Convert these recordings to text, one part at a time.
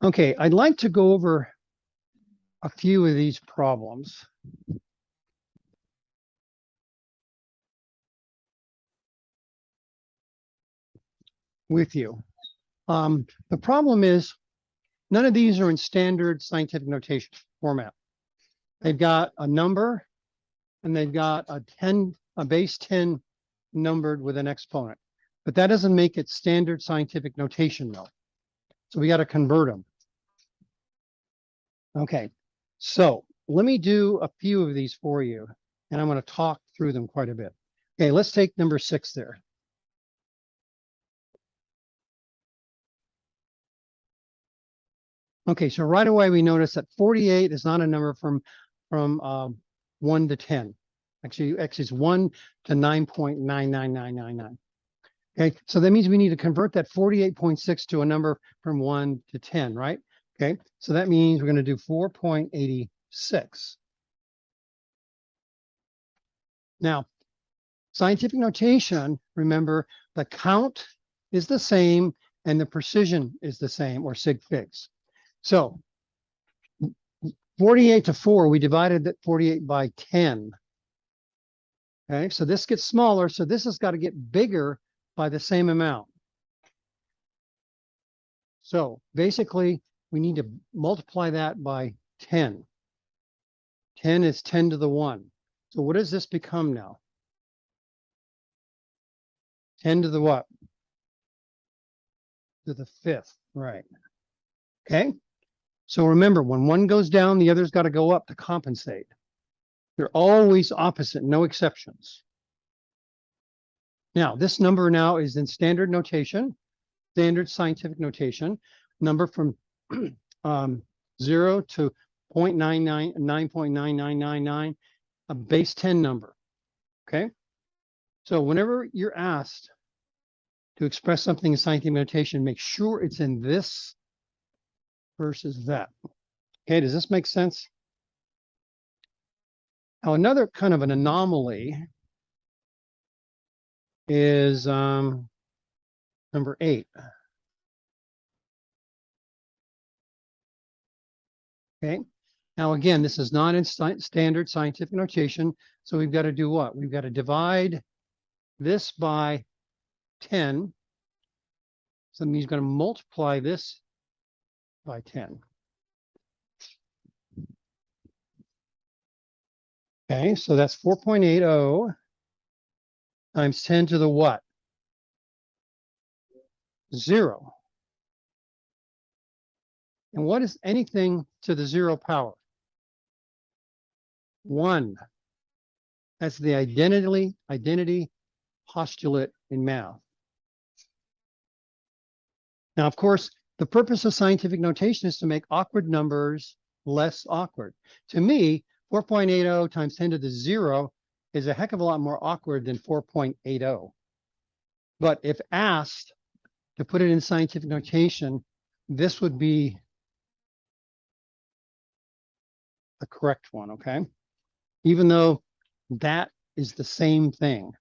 Okay, I'd like to go over a few of these problems. With you. The problem is none of these are in standard scientific notation format. They've got a number and they've got a base 10 numbered with an exponent, but that doesn't make it standard scientific notation though. So we got to convert them. Okay, so let me do a few of these for you, and I'm going to talk through them quite a bit. Okay, let's take number 6 there. Okay, so right away we notice that 48 is not a number from 1 to 10. Actually, it's 1 to 9.99999. Okay, so that means we need to convert that 48.6 to a number from 1 to 10, right? Okay, so that means we're going to do 4.86. Now, scientific notation, remember, the count is the same and the precision is the same, or sig figs. So 48 to 4, we divided that 48 by 10. Okay, so this gets smaller, so this has got to get bigger by the same amount. So basically, we need to multiply that by 10. 10 is 10 to the 1. So what does this become now? 10 to the what? To the 5th, right. Okay, so remember, when one goes down, the other's got to go up to compensate. They're always opposite, no exceptions. Now, this number now is in standard notation, standard scientific notation, number from 0 to 9.9999, a base 10 number, okay? So whenever you're asked to express something in scientific notation, make sure it's in this versus that. Okay, does this make sense? Now, another kind of an anomaly is number 8. Okay, now again, this is not in standard scientific notation, so we've got to do what? We've got to divide this by 10. So that means going to multiply this by 10. Okay, so that's 4.80 times 10 to the what? 0. And what is anything to the 0 power? 1. That's the identity postulate in math. Now, of course, the purpose of scientific notation is to make awkward numbers less awkward. To me, 4.80 times 10 to the 0 is a heck of a lot more awkward than 4.80. But if asked to put it in scientific notation, this would be the correct one, okay? Even though that is the same thing.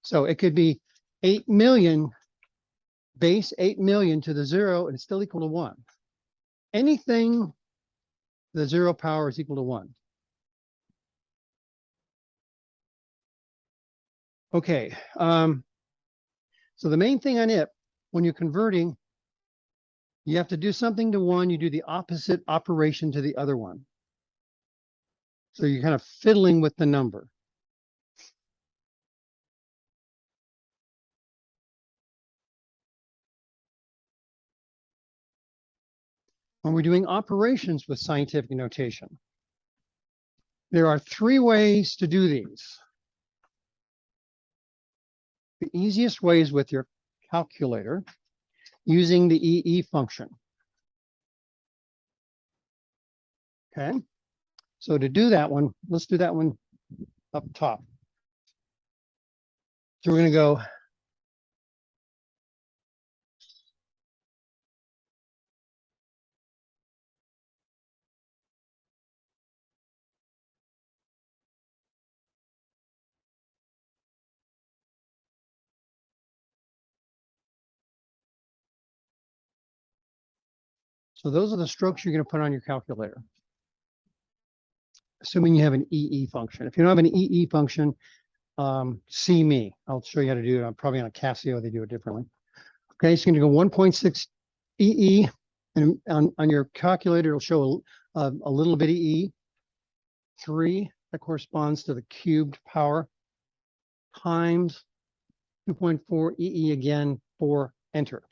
So it could be 8 million, base 8 million to the 0, and it's still equal to 1. Anything the 0 power is equal to 1. Okay, so the main thing on it, when you're converting, you have to do something to one, you do the opposite operation to the other one. So you're kind of fiddling with the number. When we're doing operations with scientific notation, there are 3 ways to do these. The easiest way is with your calculator using the EE function. Okay, so to do that one, let's do that one up top. So we're going to go So those are the strokes you're going to put on your calculator, assuming you have an EE function. If you don't have an EE function, see me. I'll show you how to do it. Probably on a Casio, they do it differently. Okay, so you're going to go 1.6 EE, and on your calculator, it'll show a little bitty E. 3, that corresponds to the cubed power, times 2.4 EE again for enter.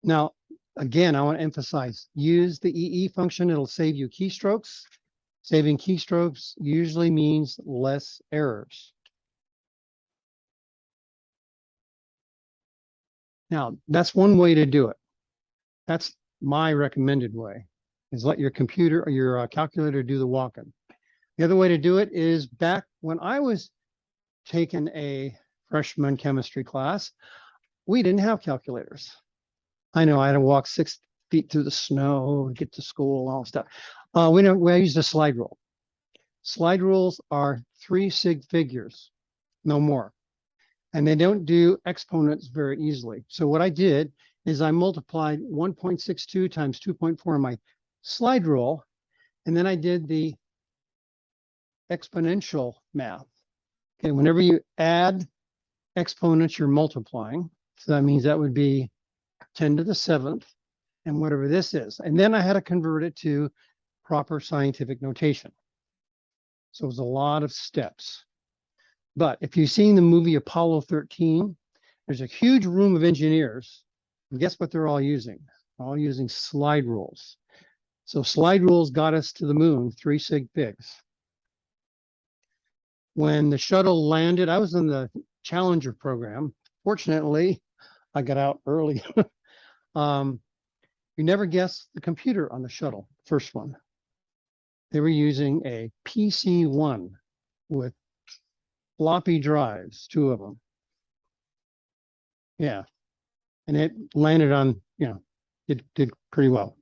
Now, again, I want to emphasize, use the EE function. It'll save you keystrokes. Saving keystrokes usually means less errors. Now, that's one way to do it. That's my recommended way, is let your computer or your calculator do the walking. The other way to do it is back when I was taking a freshman chemistry class, we didn't have calculators. I know I had to walk 6 feet through the snow to get to school and all that stuff. We used a slide rule. Slide rules are 3 sig figures, no more. And they don't do exponents very easily. So what I did is I multiplied 1.62 times 2.4 in my slide rule, and then I did the exponential math. Okay, whenever you add exponents, you're multiplying. So that means that would be 10 to the 7th and whatever this is. And then I had to convert it to proper scientific notation. So it was a lot of steps. But if you've seen the movie Apollo 13, there's a huge room of engineers. And guess what they're all using? All using slide rules. So slide rules got us to the moon, 3 sig figs. When the shuttle landed, I was in the Challenger program. Fortunately, I got out early. You never guess the computer on the shuttle, first one. They were using a PC-1 with floppy drives, 2 of them. Yeah. And it landed on, it did pretty well.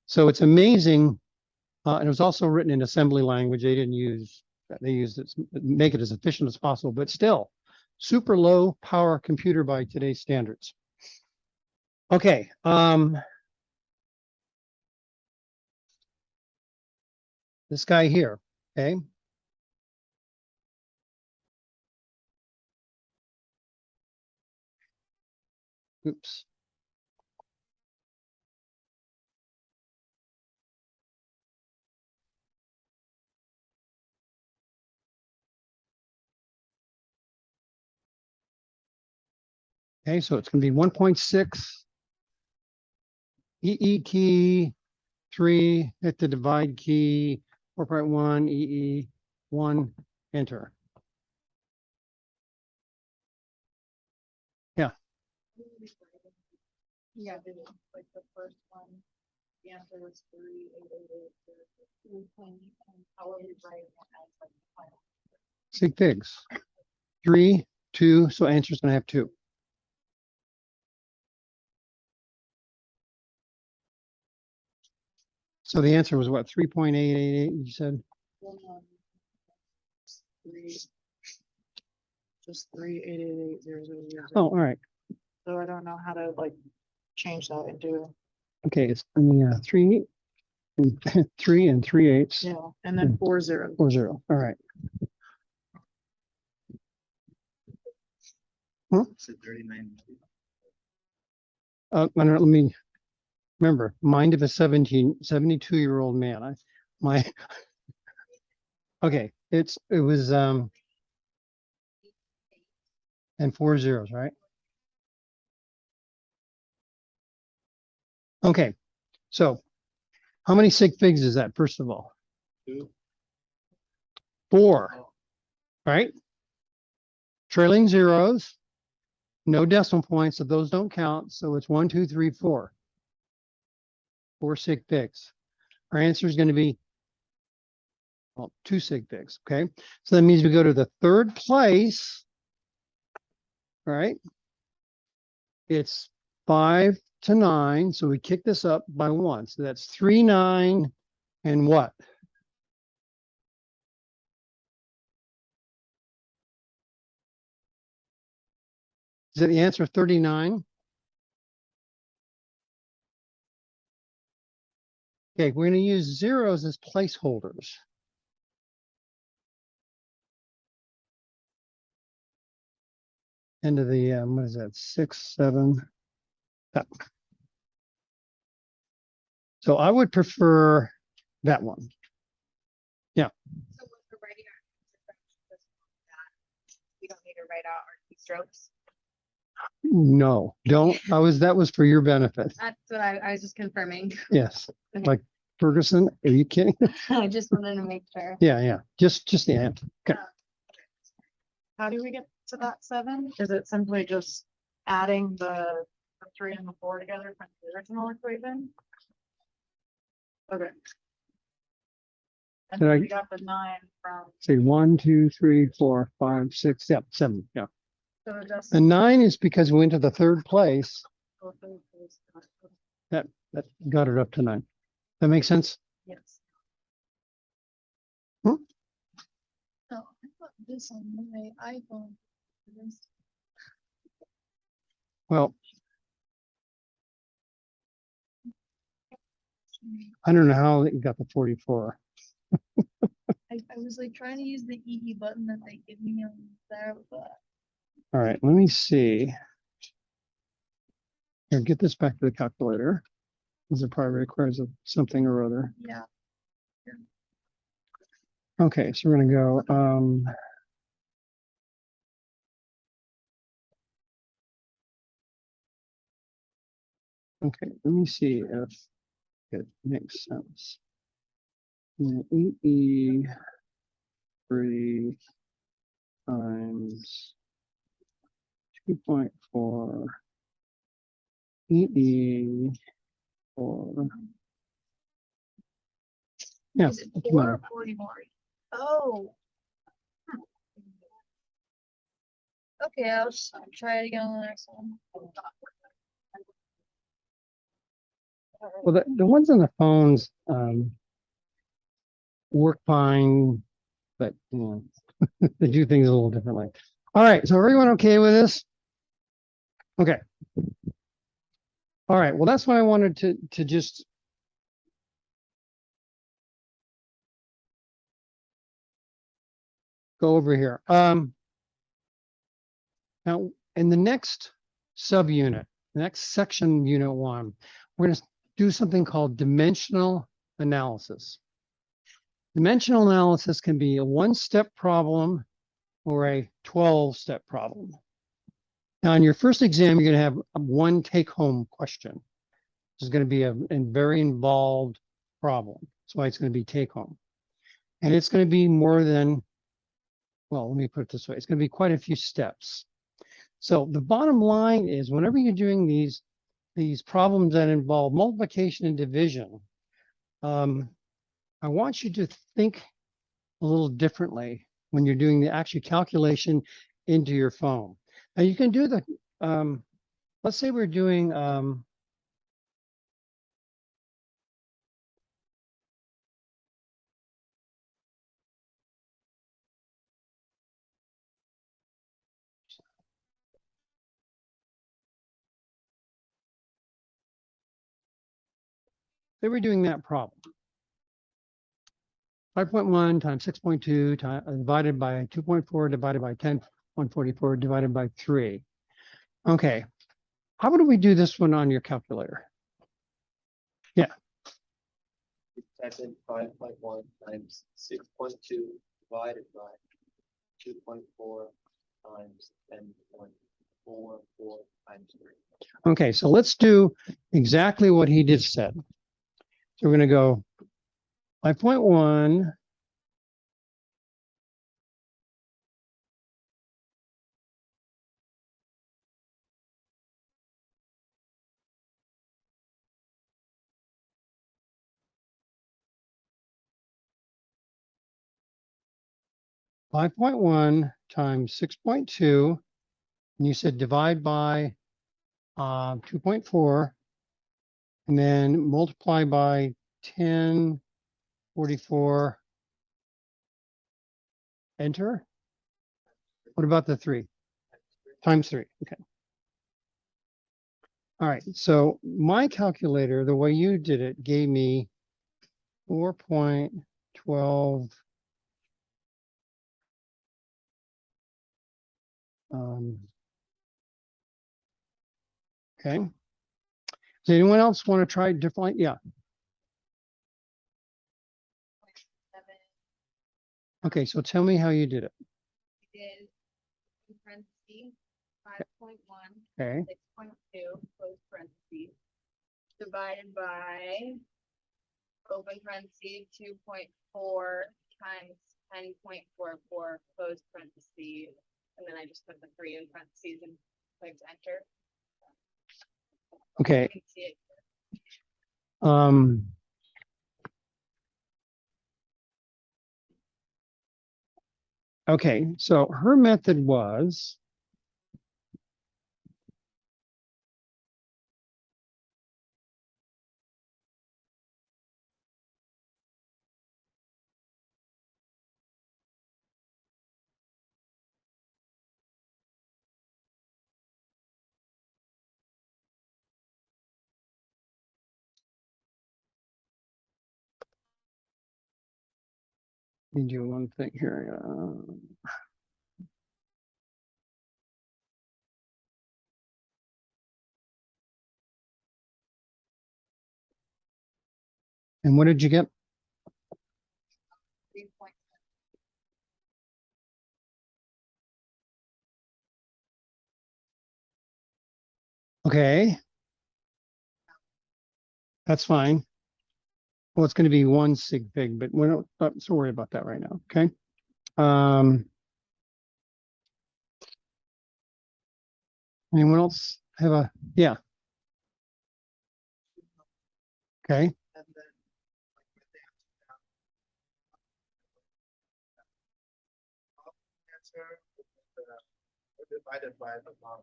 So it's amazing. And it was also written in assembly language. They didn't use, they used it, make it as efficient as possible, but still super low power computer by today's standards. Okay. This guy here, okay. Oops. Okay, so it's going to be 1.6 EE key, 3, hit the divide key, 4.1 EE, 1, enter. Yeah. Yeah, like the first one, the answer was 38888. However you write it as like the final. Sig figs. 3, 2, so answer's going to have 2. So the answer was what, 3.888, you said? Just 3888000. Oh, all right. So I don't know how to like change that into, Okay, it's 3 and 3 and 3/8. yeah, and then 40. 40. All right. Huh? 39. Let me remember, mind of a 72-year-old man. Okay, it was and 4 zeros, right? Okay, so how many sig figs is that, first of all? 2. 4, right? Trailing zeros, no decimal points, so those don't count. So it's 1, 2, 3, 4. 4 sig figs. Our answer is going to be, well, 2 sig figs, okay? So that means we go to the 3rd place, right? It's 5 to 9, so we kick this up by 1. So that's 3, 9, and what? Is that the answer 39? Okay, we're gonna use zeros as placeholders. Into the, what is that, 6, 7? Yeah. So I would prefer that one. So when we're writing our answer questions, we don't need to write out our keystrokes. No, don't, that was for your benefit. That's what I was just confirming. Yes, like Ferguson, are you kidding? I just wanted to make sure. Yeah, just the ant. Okay. How do we get to that 7? Is it simply just adding the 3 and the 4 together from the original equation? Okay. And Did then I- we got the 9 from, Say 1, 2, 3, 4, 5, 6, yeah, 7, yeah. so just. And 9 is because we went to the third place. That got it up to 9. That makes sense? Yes. Oh, I got this on my iPhone. Well, I don't know how you got the 44. I was like trying to use the EE button that they give me on there, but All right, let me see. Here, get this back to the calculator. This it probably requires something or other. yeah. Okay, so we're gonna go, okay, let me see if it makes sense. EE 3 times 2.4 EE 4. Yeah, Is it what's the 4 matter? or 44? Oh. Okay, I'll try it again on the next one. Well, the ones on the phones work fine, but you know, they do things a little differently. All right, so everyone okay with this? Okay. All right, well, that's what I wanted to just go over here. Now, in the next subunit, the next section, unit 1, we're going to do something called dimensional analysis. Dimensional analysis can be a 1-step problem or a 12-step problem. Now, in your first exam, you're going to have one take-home question. This is going to be a very involved problem. That's why it's going to be take-home. And it's going to be more than, well, let me put it this way. It's going to be quite a few steps. So the bottom line is whenever you're doing these problems that involve multiplication and division, I want you to think a little differently when you're doing the actual calculation into your phone. Now you can do the, let's say we're doing, say we're doing that problem. 5.1 times 6.2 divided by 2.4 divided by 10.44 divided by 3. Okay, how would we do this one on your calculator? Type in 5.1 times 6.2 divided by 2.4 times 10.44 times 3. Okay, so let's do exactly what he just said. So we're going to go 5.1 5.1 times 6.2, and you said divide by 2.4, and then multiply by 1044, enter. What about the 3? Times 3, okay. All right, so my calculator, the way you did it, gave me 4.12. Okay. Does anyone else want to try different? Yeah. Okay, so tell me how you did it. Did in parentheses, 5.1, Okay. 6.2, close parentheses, divided by open parentheses, 2.4 times 10.44, close parentheses, and then I just put the 3 in parentheses and clicked enter. Okay. You can see it. Um, okay, so her method was let me do one thing here. And what did you get? 3 Okay. That's fine. Well, it's going to be 1 sig fig, but we're not so worry about that right now. Okay. Anyone else have a, yeah. Okay. And then, like, with the answer, divided by the long.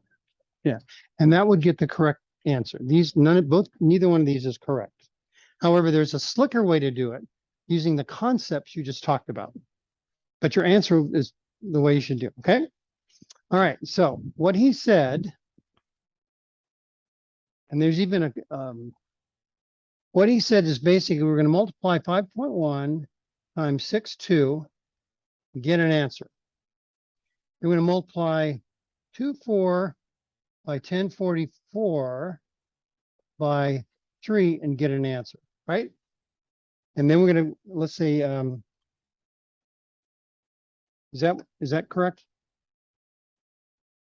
And that would get the correct answer. These, neither one of these is correct. However, there's a slicker way to do it using the concepts you just talked about. But your answer is the way you should do. Okay. All right. So what he said, and there's even a, what he said is basically we're going to multiply 5.1 times 6.2, get an answer. We're going to multiply 2.4 by 1044 by 3 and get an answer, right? And then we're going to, let's say, is that correct?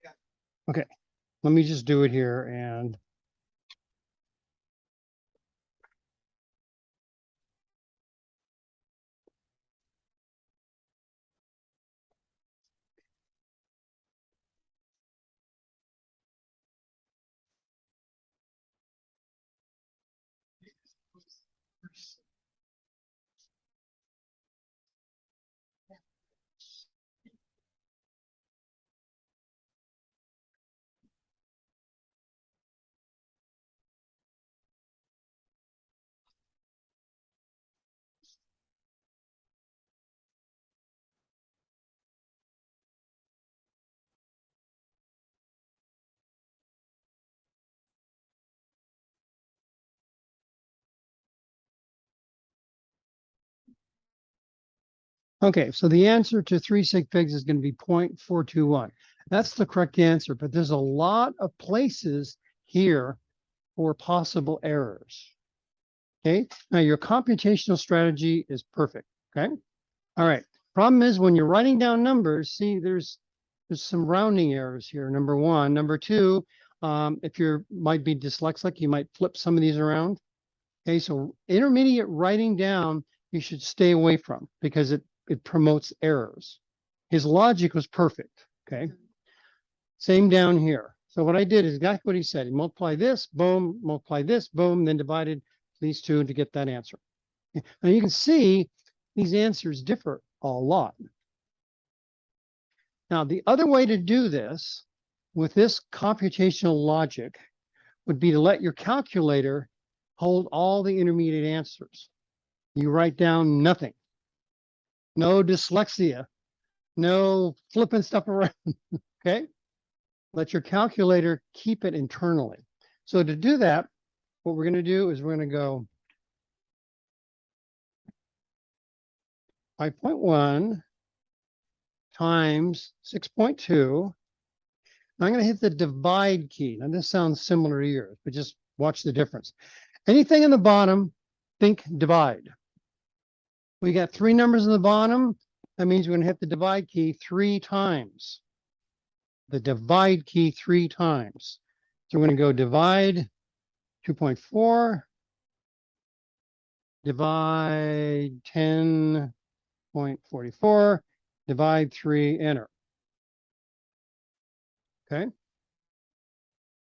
Yeah. Okay, let me just do it here and okay, so the answer to 3 sig figs is going to be 0.421. That's the correct answer, but there's a lot of places here for possible errors. Okay, now your computational strategy is perfect. Okay, all right. Problem is when you're writing down numbers, see, there's some rounding errors here. Number one. Number two, if you're might be dyslexic, you might flip some of these around. Okay, so intermediate writing down you should stay away from because it promotes errors. His logic was perfect. Okay, same down here. So what I did is exactly what he said. He multiplied this, boom, multiply this, boom, then divided these two to get that answer. Now you can see these answers differ a lot. Now, the other way to do this with this computational logic would be to let your calculator hold all the intermediate answers. You write down nothing, no dyslexia, no flipping stuff around, okay? Let your calculator keep it internally. So to do that, what we're going to do is we're going to go 5.1 times 6.2. I'm going to hit the divide key. Now this sounds similar to yours, but just watch the difference. Anything in the bottom, think divide. We got 3 numbers in the bottom. That means we're going to hit the divide key 3 times. The divide key 3 times. So we're going to go divide 2.4, divide 10.44, divide 3, enter. Okay.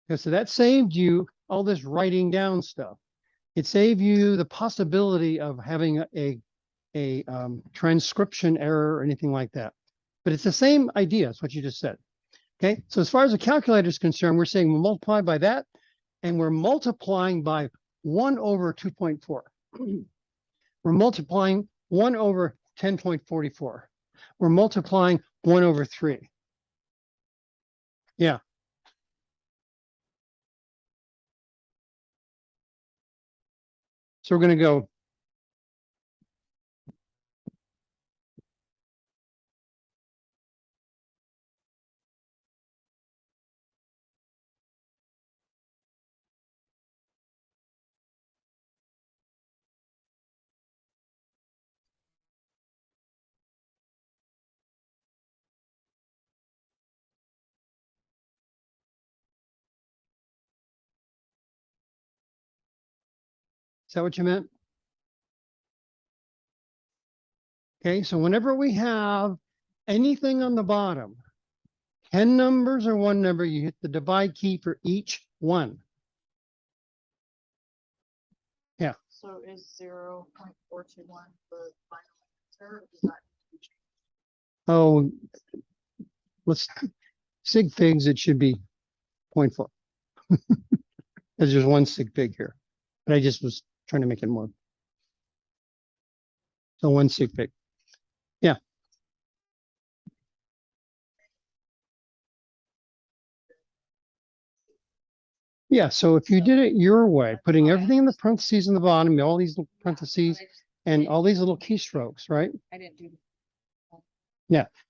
Okay, so that saved you all this writing down stuff. It saved you the possibility of having a transcription error or anything like that. But it's the same idea. It's what you just said. Okay. So as far as the calculator is concerned, we're saying we'll multiply by that, and we're multiplying by 1 over 2.4. We're multiplying 1 over 10.44. We're multiplying 1 over 3. Yeah. So we're going to go. Is that what you meant? Okay, so whenever we have anything on the bottom, 10 numbers or 1 number, you hit the divide key for each one. So is 0.421 the final answer? Is that- Oh, let's sig figs, it should be 0.4. Because there's 1 sig fig here. But I just was trying to make it more. So 1 sig fig. Yeah. Yeah, so if you did it your way, putting everything in the parentheses in the bottom, all these little parentheses and all these little keystrokes, right? I didn't do.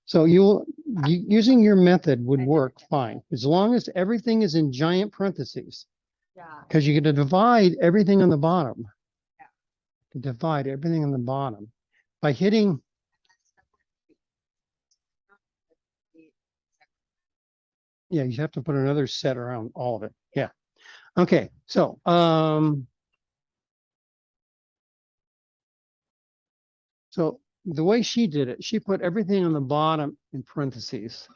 So using your method would work fine, as long as everything is in giant parentheses, Yeah. because you get to divide everything on the bottom. Divide everything on the bottom by hitting. Yeah, you have to put another set around all of it. Yeah. Okay, so the way she did it, she put everything on the bottom in parentheses.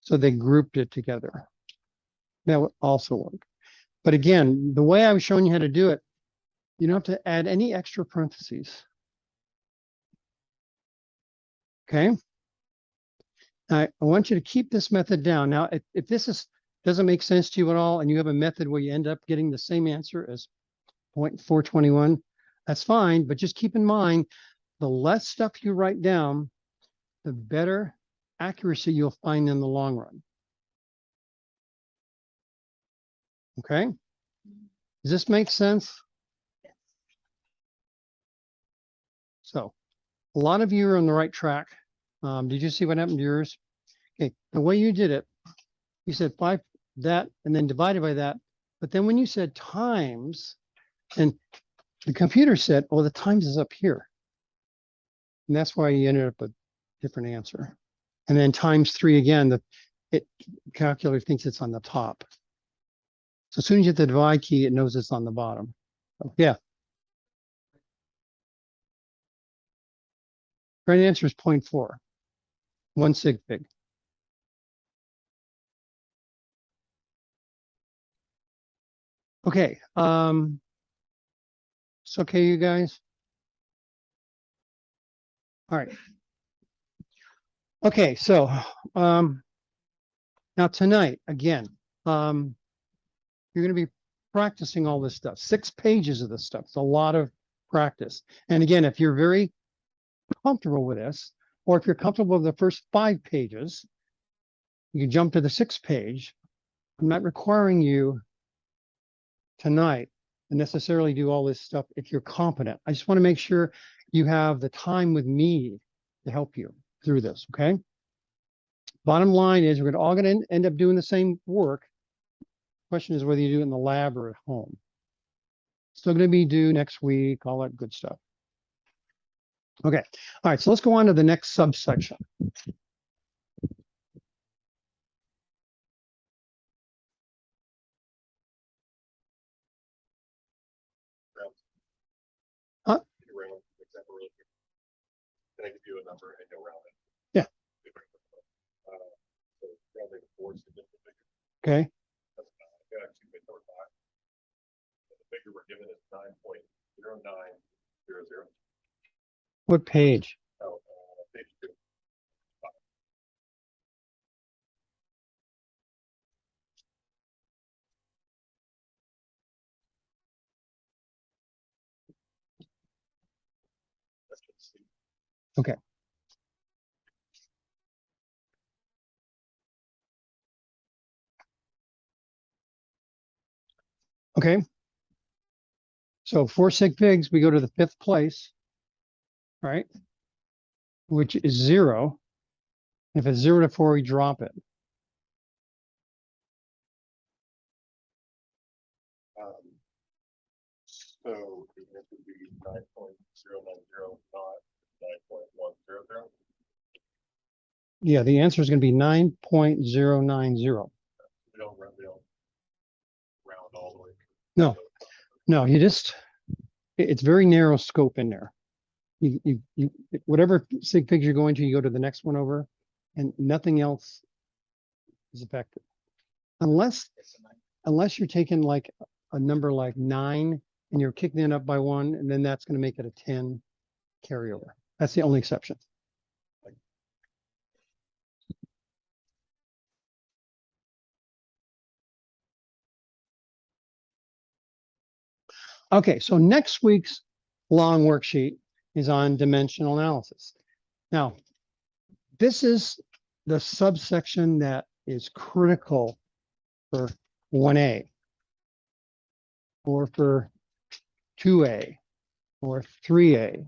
So they grouped it together. That would also work. But again, the way I was showing you how to do it, you don't have to add any extra parentheses. Okay. I want you to keep this method down. Now, if this doesn't make sense to you at all, and you have a method where you end up getting the same answer as 0.421, that's fine. But just keep in mind, the less stuff you write down, the better accuracy you'll find in the long run. Okay? Does this make sense? So a lot of you are on the right track. Did you see what happened to yours? Okay, the way you did it, you said 5, that, and then divided by that. But then when you said times, and the computer said, oh, the times is up here. And that's why you ended up with a different answer. And then times 3 again, the calculator thinks it's on the top. So as soon as you hit the divide key, it knows it's on the bottom. So, yeah. Right answer is 0.4. 1 sig fig. Okay. It's okay, you guys? All right. Okay, so now tonight, again, you're going to be practicing all this stuff. 6 pages of this stuff. It's a lot of practice. And again, if you're very comfortable with this, or if you're comfortable with the first 5 pages, you can jump to the 6th page. I'm not requiring you tonight to necessarily do all this stuff if you're competent. I just want to make sure you have the time with me to help you through this, okay? Bottom line is we're all going to end up doing the same work. Question is whether you do it in the lab or at home. Still going to be due next week, all that good stuff. Okay, all right, so let's go on to the next subsection. Huh? Round, except for really- Can I give you a number and go round it? Yeah. So rounding to 4 is significant. Okay, Yeah, 2.45. The figure we're given is 9.0900. what page? Oh, page 2. That's just C. Okay. Okay. So 4 sig figs, we go to the 5th place, right? Which is 0. If it's 0 to 4, we drop it. So the answer would be 9.090, not 9.100. Yeah, the answer is going to be 9.090. We don't round all the way. No. No, it's very narrow scope in there. You whatever sig figs you're going to, you go to the next one over, and nothing else is affected. Unless you're taking like a number like 9 and you're kicking it up by 1, and then that's going to make it a 10 carryover. That's the only exception. Okay, so next week's long worksheet is on dimensional analysis. Now, this is the subsection that is critical for 1A or for 2A or 3A.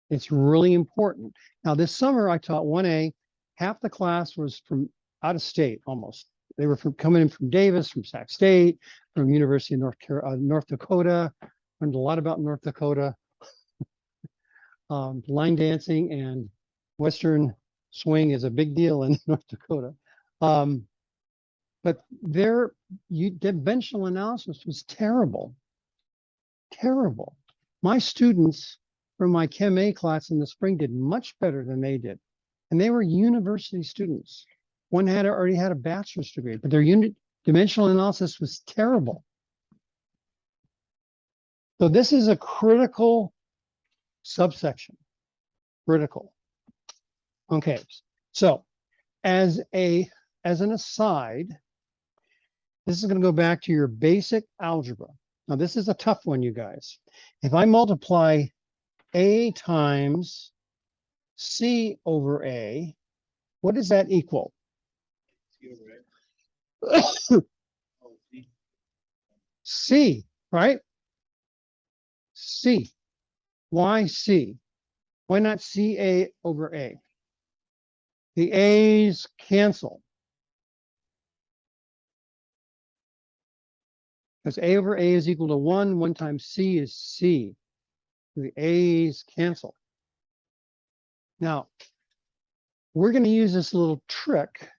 It's really important. Now, this summer I taught 1A. Half the class was from out of state almost. They were coming in from Davis, from Sac State, from University of North Dakota. Learned a lot about North Dakota. Line dancing and Western swing is a big deal in North Dakota. But their dimensional analysis was terrible. Terrible. My students from my Chem A class in the spring did much better than they did. And they were university students. One already had a bachelor's degree, but their dimensional analysis was terrible. So this is a critical subsection. Critical. Okay, so as an aside, this is going to go back to your basic algebra. Now this is a tough one, you guys. If I multiply A times C over A, what does that equal? C, right? C. Why C? Why not CA over A? The A's cancel. Because A over A is equal to 1. 1 times C is C. The A's cancel. Now, we're going to use this little trick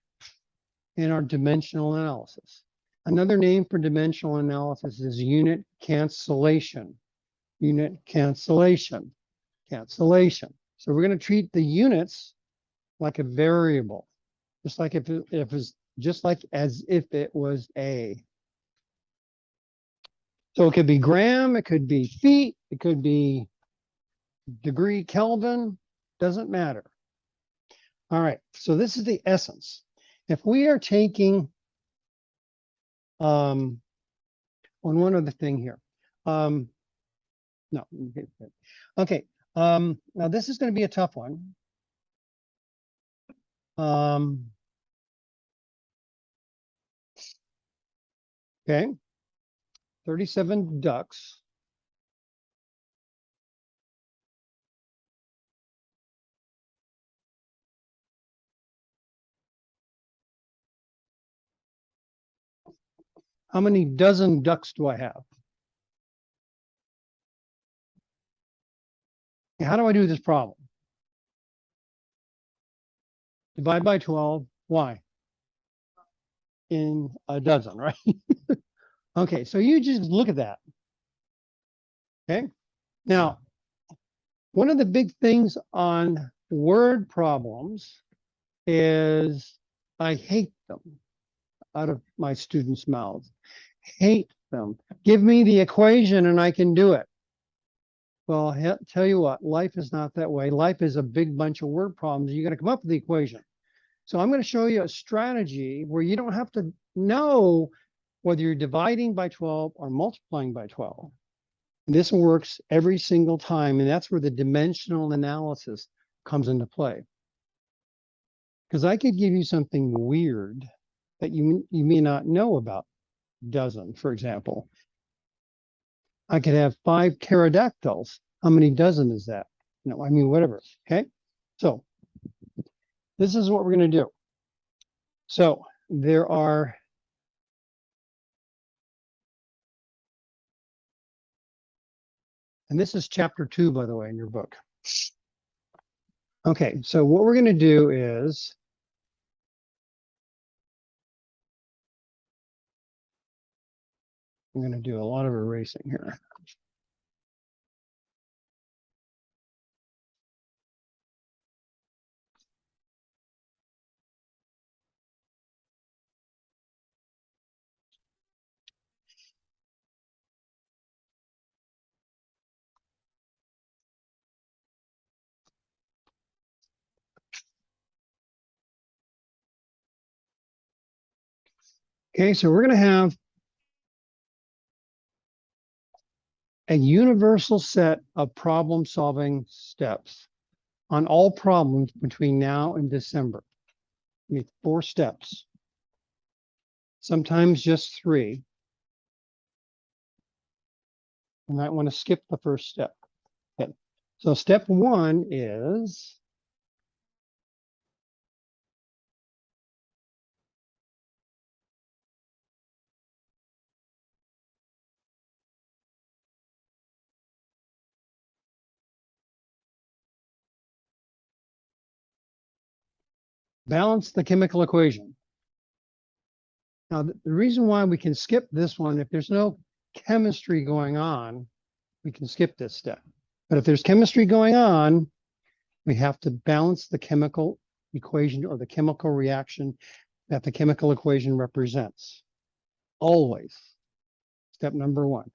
in our dimensional analysis. Another name for dimensional analysis is unit cancellation. Unit cancellation. Cancellation. So we're going to treat the units like a variable, just like if it was just like as if it was A. So it could be gram, it could be feet, it could be degree Kelvin, doesn't matter. All right, so this is the essence. If we are taking on one other thing here. No, okay. Now this is going to be a tough one. Okay. 37 ducks How many dozen ducks do I have? How do I do this problem? Divide by 12. Why? In a dozen, right? Okay, so you just look at that. Okay. Now, one of the big things on word problems is I hate them out of my students' mouths. Hate them. Give me the equation and I can do it. Well, tell you what, life is not that way. Life is a big bunch of word problems. You got to come up with the equation. So I'm going to show you a strategy where you don't have to know whether you're dividing by 12 or multiplying by 12. And this works every single time. And that's where the dimensional analysis comes into play. Because I could give you something weird that you may not know about. Dozen, for example. I could have 5 pterodactyls. How many dozen is that? No, I mean, whatever. Okay. So this is what we're going to do. So there are and this is chapter 2, by the way, in your book. Okay, so what we're going to do is I'm going to do a lot of erasing here. Okay, so we're going to have a universal set of problem solving steps on all problems between now and December. We need 4 steps, sometimes just 3. You might want to skip the first step. Okay, so step 1 is balance the chemical equation. Now, the reason why we can skip this one, if there's no chemistry going on, we can skip this step. But if there's chemistry going on, we have to balance the chemical equation or the chemical reaction that the chemical equation represents. Always. Step number 1.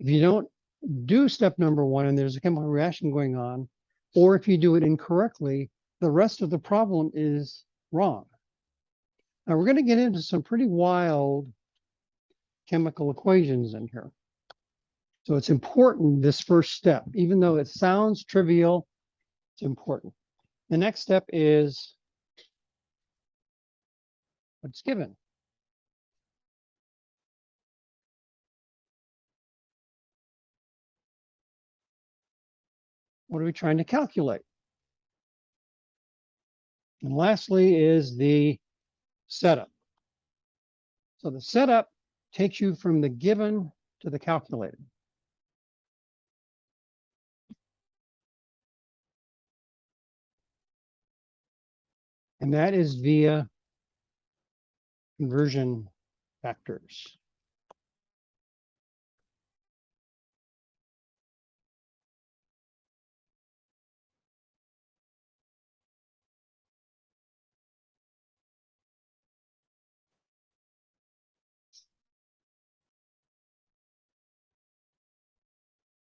If you don't do step number 1 and there's a chemical reaction going on, or if you do it incorrectly, the rest of the problem is wrong. Now we're going to get into some pretty wild chemical equations in here. So it's important, this first step, even though it sounds trivial, it's important. The next step is what's given. What are we trying to calculate? And lastly is the setup. So the setup takes you from the given to the calculated. And that is via conversion factors.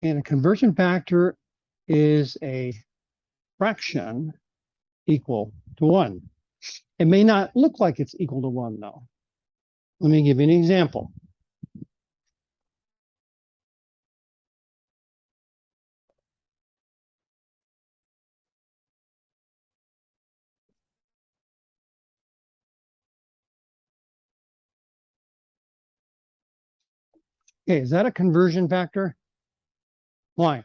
And a conversion factor is a fraction equal to 1. It may not look like it's equal to 1, though. Let me give you an example. Okay, is that a conversion factor? Why?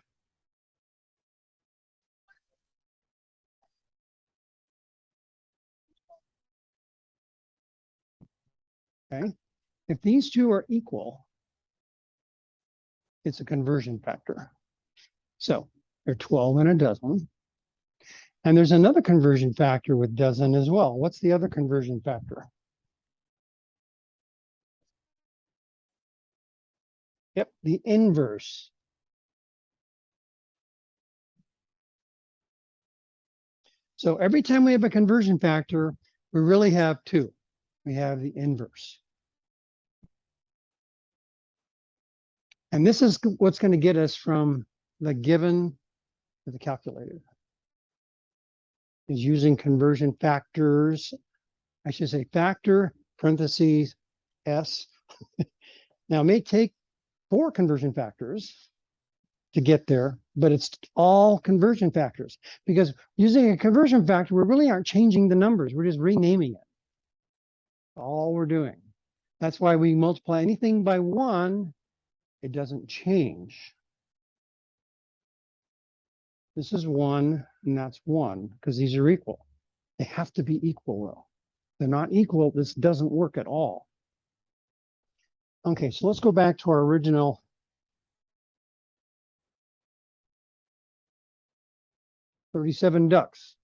Okay. If these two are equal, it's a conversion factor. So they're 12 and a dozen. And there's another conversion factor with dozen as well. What's the other conversion factor? Yep, the inverse. So every time we have a conversion factor, we really have two. We have the inverse. And this is what's going to get us from the given to the calculated. Is using conversion factors. I should say factor, parentheses, S. Now, it may take 4 conversion factors to get there, but it's all conversion factors, because using a conversion factor, we really aren't changing the numbers. We're just renaming it. All we're doing. That's why we multiply anything by 1, it doesn't change. This is 1 and that's 1 because these are equal. They have to be equal though. They're not equal, this doesn't work at all. Okay, so let's go back to our original 37 ducks.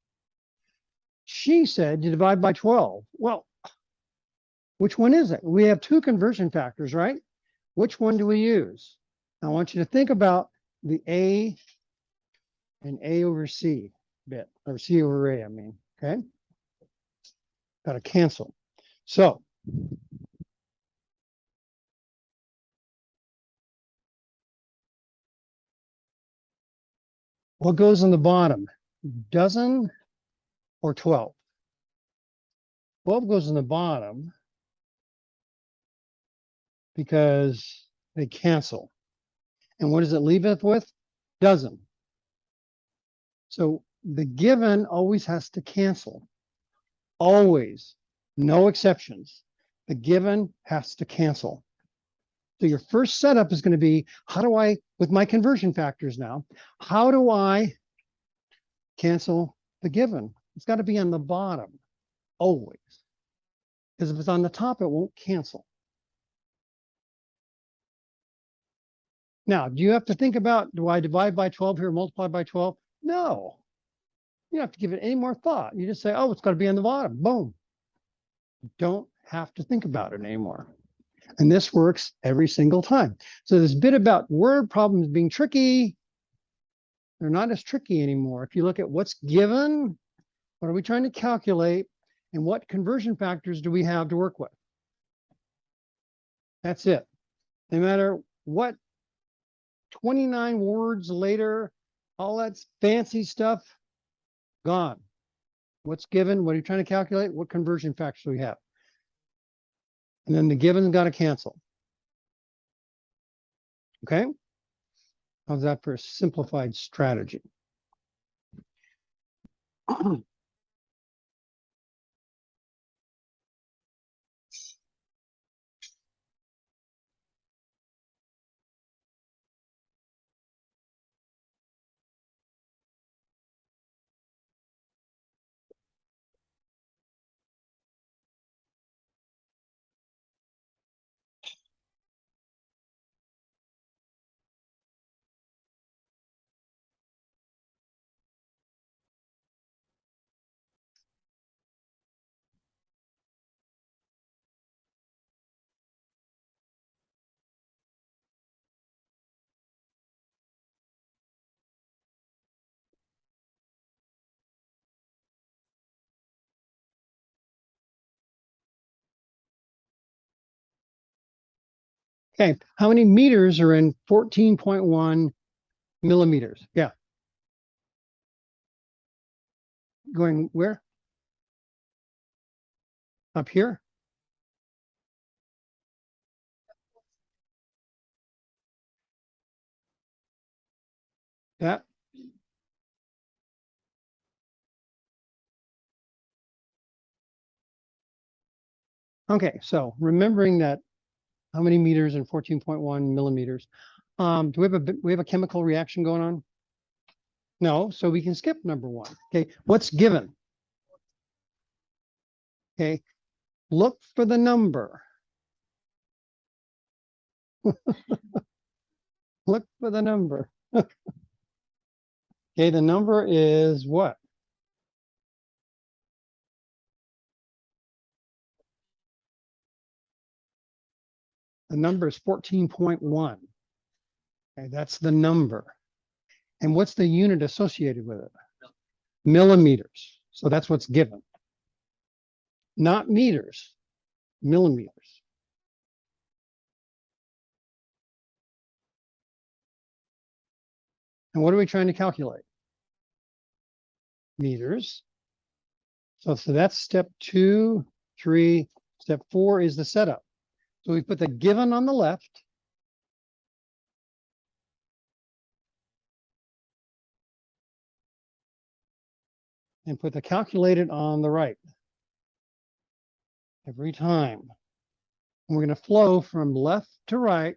She said to divide by 12. Well, which one is it? We have 2 conversion factors, right? Which one do we use? I want you to think about the A and A over C bit, or C over A, I mean, okay? Got to cancel. So, what goes on the bottom? Dozen or 12? 12 goes on the bottom because they cancel. And what does it leave us with? Dozen. So the given always has to cancel. Always. No exceptions. The given has to cancel. So your first setup is going to be, how do I, with my conversion factors now, how do I cancel the given? It's got to be on the bottom, always. Because if it's on the top, it won't cancel. Now, do you have to think about, do I divide by 12 here, multiply by 12? No. You don't have to give it any more thought. You just say, oh, it's got to be on the bottom. Boom. You don't have to think about it anymore. And this works every single time. So this bit about word problems being tricky, they're not as tricky anymore. If you look at what's given, what are we trying to calculate, and what conversion factors do we have to work with? That's it. No matter what 29 words later, all that fancy stuff, gone. What's given? What are you trying to calculate? What conversion factors do we have? And then the given's got to cancel. Okay? How's that for a simplified strategy? Okay, how many meters are in 14.1 millimeters? Yeah. Going where? Up here? Yeah. Okay, so remembering that, how many meters in 14.1 millimeters? Do we have a chemical reaction going on? No, so we can skip number 1. Okay, what's given? Okay, look for the number. Look for the number. Okay, the number is what? The number is 14.1. Okay, that's the number. And what's the unit associated with it? Millimeters. So that's what's given. Not meters, millimeters. And what are we trying to calculate? Meters. So that's step 2, 3. Step 4 is the setup. So we put the given on the left. And put the calculated on the right. Every time. And we're going to flow from left to right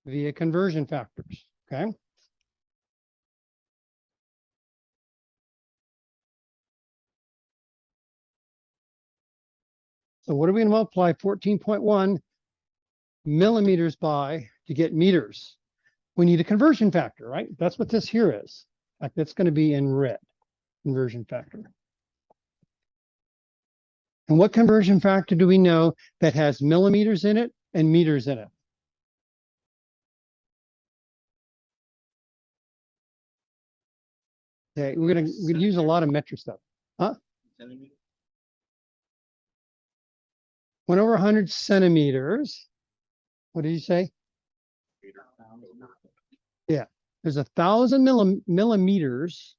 via conversion factors. Okay. So what are we going to multiply 14.1 millimeters by to get meters? We need a conversion factor, right? That's what this here is. In fact, that's going to be in red, conversion factor. And what conversion factor do we know that has millimeters in it and meters in it? Okay, we're gonna use a lot of metric stuff. Huh? 1 over 100 centimeters. What did you say? Yeah, there's 1,000 millimeters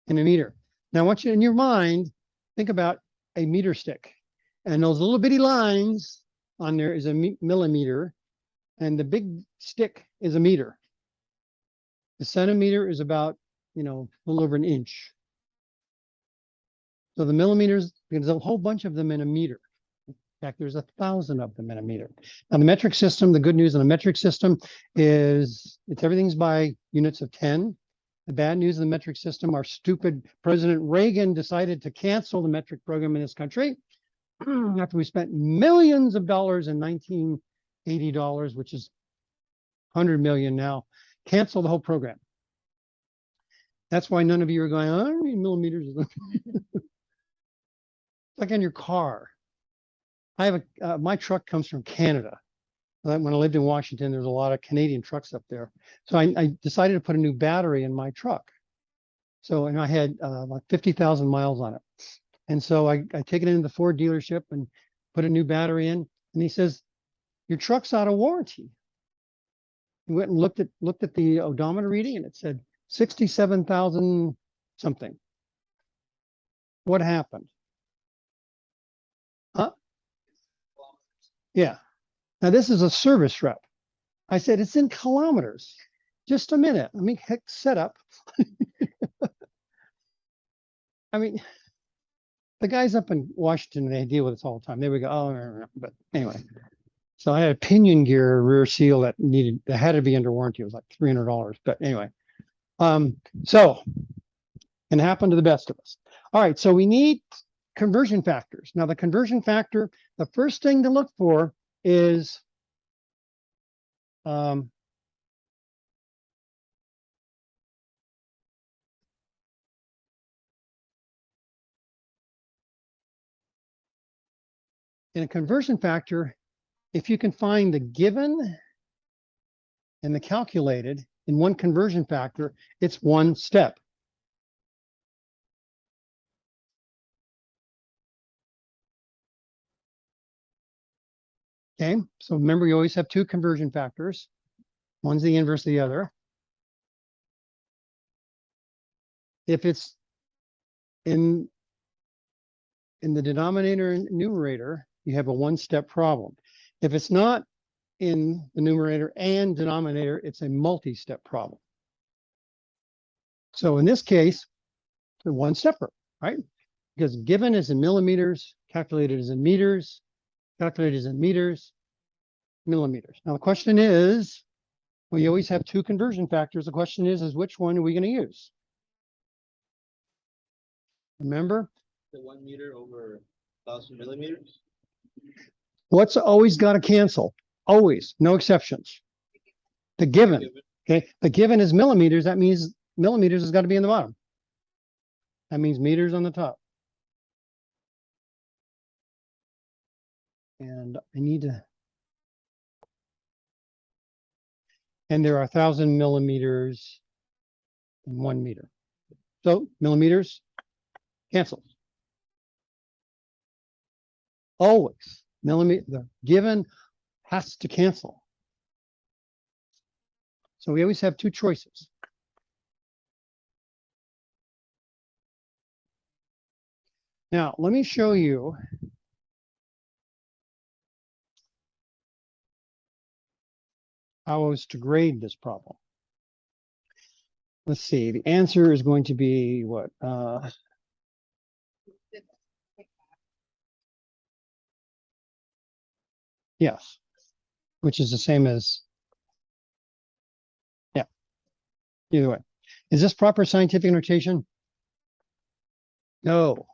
in a meter. Now, I want you in your mind, think about a meter stick. And those little bitty lines on there is a millimeter. And the big stick is a meter. The centimeter is about, a little over an inch. So the millimeters, there's a whole bunch of them in a meter. In fact, there's 1,000 of them in a meter. Now, the metric system, the good news on the metric system is everything's by units of 10. The bad news of the metric system, our stupid President Reagan decided to cancel the metric program in this country after we spent millions of dollars in $1980, which is 100 million now, cancel the whole program. That's why none of you are going, oh, I mean millimeters. Like in your car. I have my truck comes from Canada. When I lived in Washington, there's a lot of Canadian trucks up there. So I decided to put a new battery in my truck. So, and I had like 50,000 miles on it. And so I take it into the Ford dealership and put a new battery in. And he says, your truck's out of warranty. He went and looked at the odometer reading and it said 67,000 something. What happened? Huh? Yeah. Now this is a service rep. I said, it's in kilometers. Just a minute. Let me hit setup. I mean, the guys up in Washington, they deal with this all the time. There we go. Oh, but anyway. So I had a pinion gear rear seal that had to be under warranty. It was like $300. But anyway, so it happened to the best of us. All right, so we need conversion factors. Now the conversion factor, the first thing to look for is in a conversion factor, if you can find the given and the calculated in one conversion factor, it's one step. Okay, so remember, you always have two conversion factors. One's the inverse of the other. If it's in the denominator and numerator, you have a one-step problem. If it's not in the numerator and denominator, it's a multi-step problem. So in this case, the one-stepper, right? Because given is in millimeters, calculated is in meters, calculated is in meters, millimeters. Now the question is, well, you always have two conversion factors. The question is which one are we going to use? Remember? The 1 meter over 1,000 millimeters. What's always got to cancel? Always, no exceptions. The given, okay, the given is millimeters. That means millimeters has got to be in the bottom. That means meters on the top. And I need to. And there are 1,000 millimeters in 1 meter. So millimeters cancels. Always millimeter, the given has to cancel. So we always have two choices. Now, let me show you how I was to grade this problem. Let's see, the answer is going to be what? Yes, which is the same as, yeah, either way. Is this proper scientific notation? No.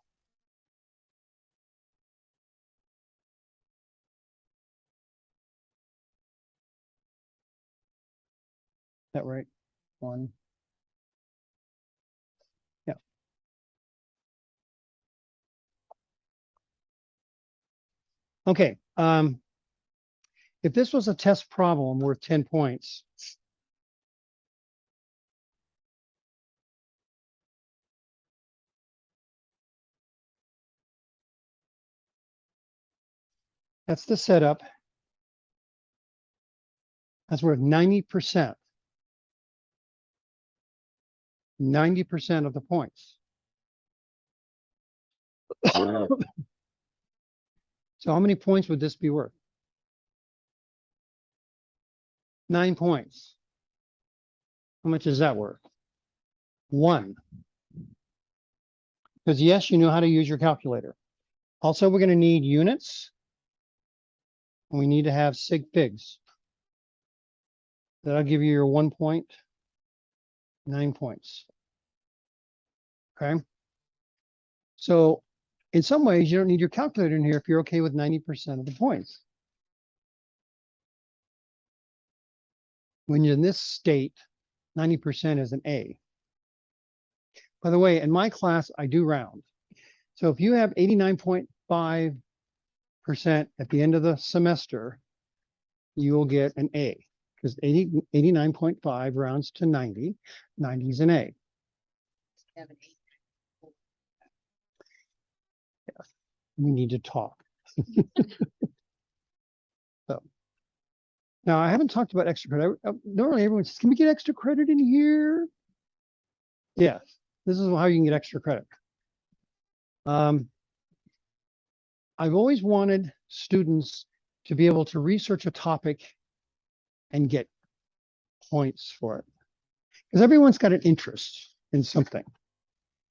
That right? One. Yeah. Okay. If this was a test problem worth 10 points, that's the setup. That's worth 90%. 90% of the points. So how many points would this be worth? 9 points. How much is that worth? 1. Because yes, you know how to use your calculator. Also, we're going to need units. And we need to have sig figs. That'll give you your 1 point, 9 points. Okay. So in some ways, you don't need your calculator in here if you're okay with 90% of the points. When you're in this state, 90% is an A. By the way, in my class, I do round. So if you have 89.5% at the end of the semester, you will get an A because 89.5 rounds to 90. 90 is an A. Yeah. We need to talk. So now I haven't talked about extra credit. Normally everyone says, can we get extra credit in here? Yes, this is how you can get extra credit. I've always wanted students to be able to research a topic and get points for it. Because everyone's got an interest in something.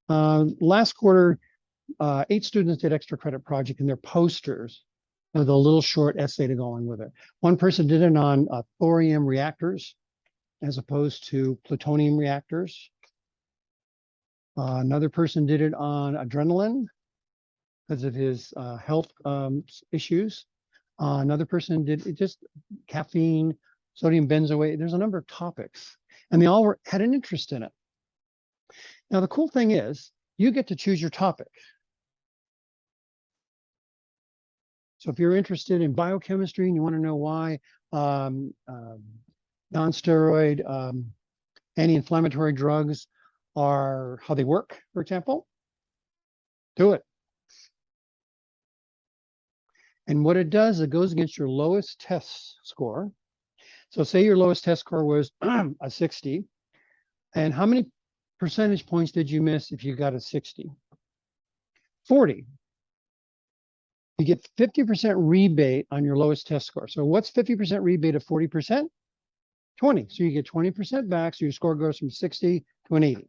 Last quarter, 8 students did extra credit project in their posters with a little short essay to go along with it. One person did it on thorium reactors as opposed to plutonium reactors. Another person did it on adrenaline because of his health issues. Another person did it just caffeine, sodium benzoate. There's a number of topics, and they all had an interest in it. Now, the cool thing is you get to choose your topic. So if you're interested in biochemistry and you want to know why non-steroid anti-inflammatory drugs are how they work, for example, do it. And what it does, it goes against your lowest test score. So say your lowest test score was a 60. And how many percentage points did you miss if you got a 60? 40. You get 50% rebate on your lowest test score. So what's 50% rebate of 40%? 20. So you get 20% back. So your score goes from 60 to an 80.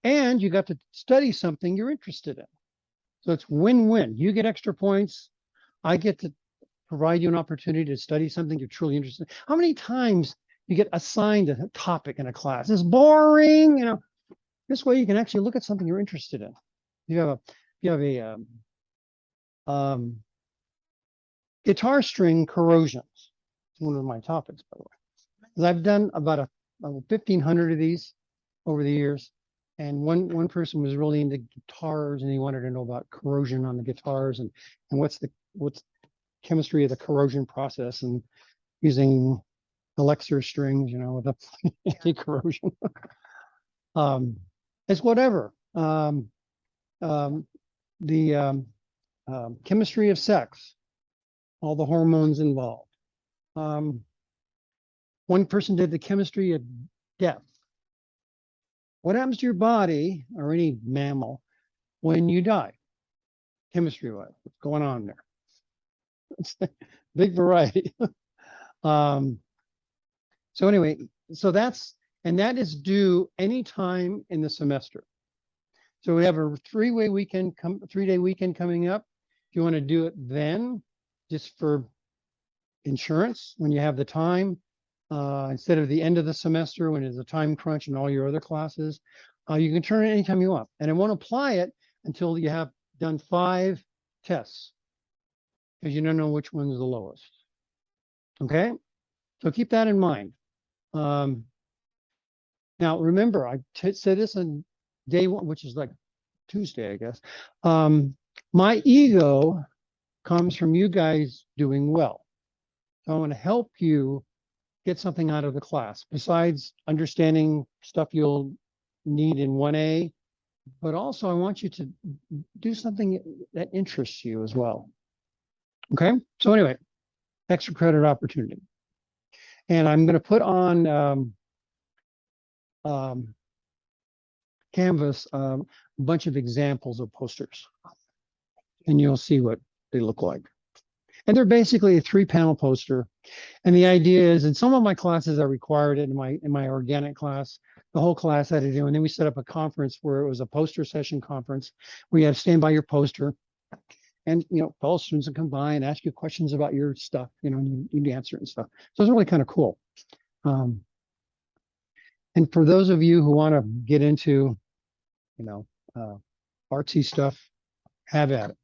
And you got to study something you're interested in. So it's win-win. You get extra points. I get to provide you an opportunity to study something you're truly interested in. How many times you get assigned a topic in a class? It's boring, you know. This way you can actually look at something you're interested in. You have a guitar string corrosions. It's one of my topics, by the way. 'Cause I've done about 1,500 of these over the years. And one person was really into guitars and he wanted to know about corrosion on the guitars and what's chemistry of the corrosion process and using Elixir strings, with the anti-corrosion. It's whatever. The chemistry of sex, all the hormones involved. One person did the chemistry of death. What happens to your body or any mammal when you die? Chemistry-wise, what's going on there? It's a big variety. So anyway, that is due anytime in the semester. So we have a 3-day weekend coming up. If you want to do it then, just for insurance, when you have the time, instead of the end of the semester when it's a time crunch and all your other classes, you can turn it anytime you want. And it won't apply it until you have done 5 tests, because you don't know which one's the lowest. Okay, so keep that in mind. Now remember, I said this on day 1, which is like Tuesday, I guess. My ego comes from you guys doing well. So I want to help you get something out of the class besides understanding stuff you'll need in 1A, but also I want you to do something that interests you as well. Okay, so anyway, extra credit opportunity. And I'm going to put on Canvas a bunch of examples of posters, and you'll see what they look like. And they're basically a 3-panel poster. And the idea is, in some of my classes, I required it in my organic class. The whole class had to do, and then we set up a conference where it was a poster session conference where you had to stand by your poster, and fellow students would come by and ask you questions about your stuff, and you'd answer it and stuff. So it's really kind of cool. And for those of you who want to get into, artsy stuff, have at it.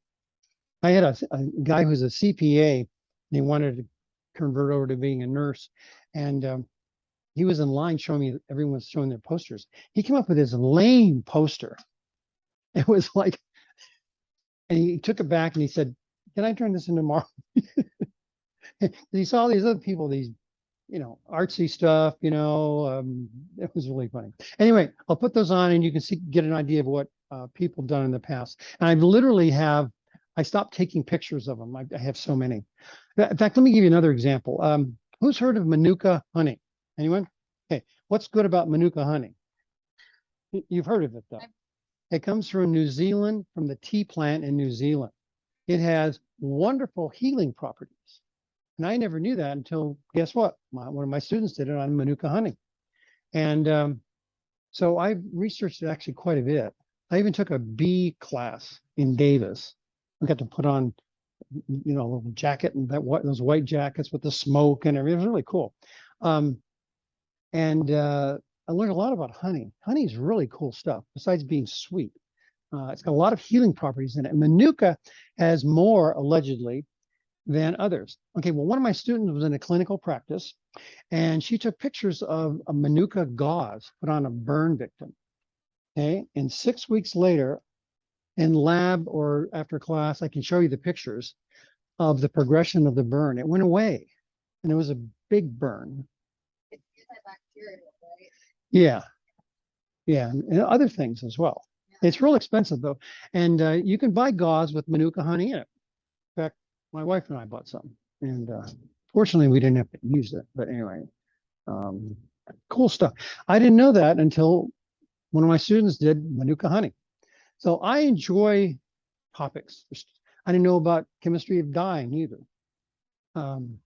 I had a guy who's a CPA, and he wanted to convert over to being a nurse, and he was in line showing me, everyone was showing their posters. He came up with this lame poster. It was like, and he took it back and he said, "Can I turn this into Marvel?" He saw these other people, these, artsy stuff, it was really funny. Anyway, I'll put those on and you can get an idea of what people have done in the past. And I stopped taking pictures of them. I have so many. In fact, let me give you another example. Who's heard of Manuka honey? Anyone? Okay, what's good about Manuka honey? You've heard of it though. It comes from New Zealand, from the tea plant in New Zealand. It has wonderful healing properties. And I never knew that until, guess what? One of my students did it on Manuka honey. And so I researched it actually quite a bit. I even took a B class in Davis. I got to put on, a little jacket and those white jackets with the smoke and everything. It was really cool. I learned a lot about honey. Honey is really cool stuff, besides being sweet. It's got a lot of healing properties in it. Manuka has more, allegedly, than others. Okay, well, one of my students was in a clinical practice, and she took pictures of a Manuka gauze put on a burn victim. Okay, and 6 weeks later, in lab or after class, I can show you the pictures of the progression of the burn. It went away, and it was a big burn. It's antibacterial, right? Yeah, and other things as well. Yeah. It's real expensive though, and you can buy gauze with Manuka honey in it. In fact, my wife and I bought some, and fortunately we didn't have to use it. But anyway, cool stuff. I didn't know that until one of my students did Manuka honey. So I enjoy topics. I didn't know about chemistry of dying either. I'm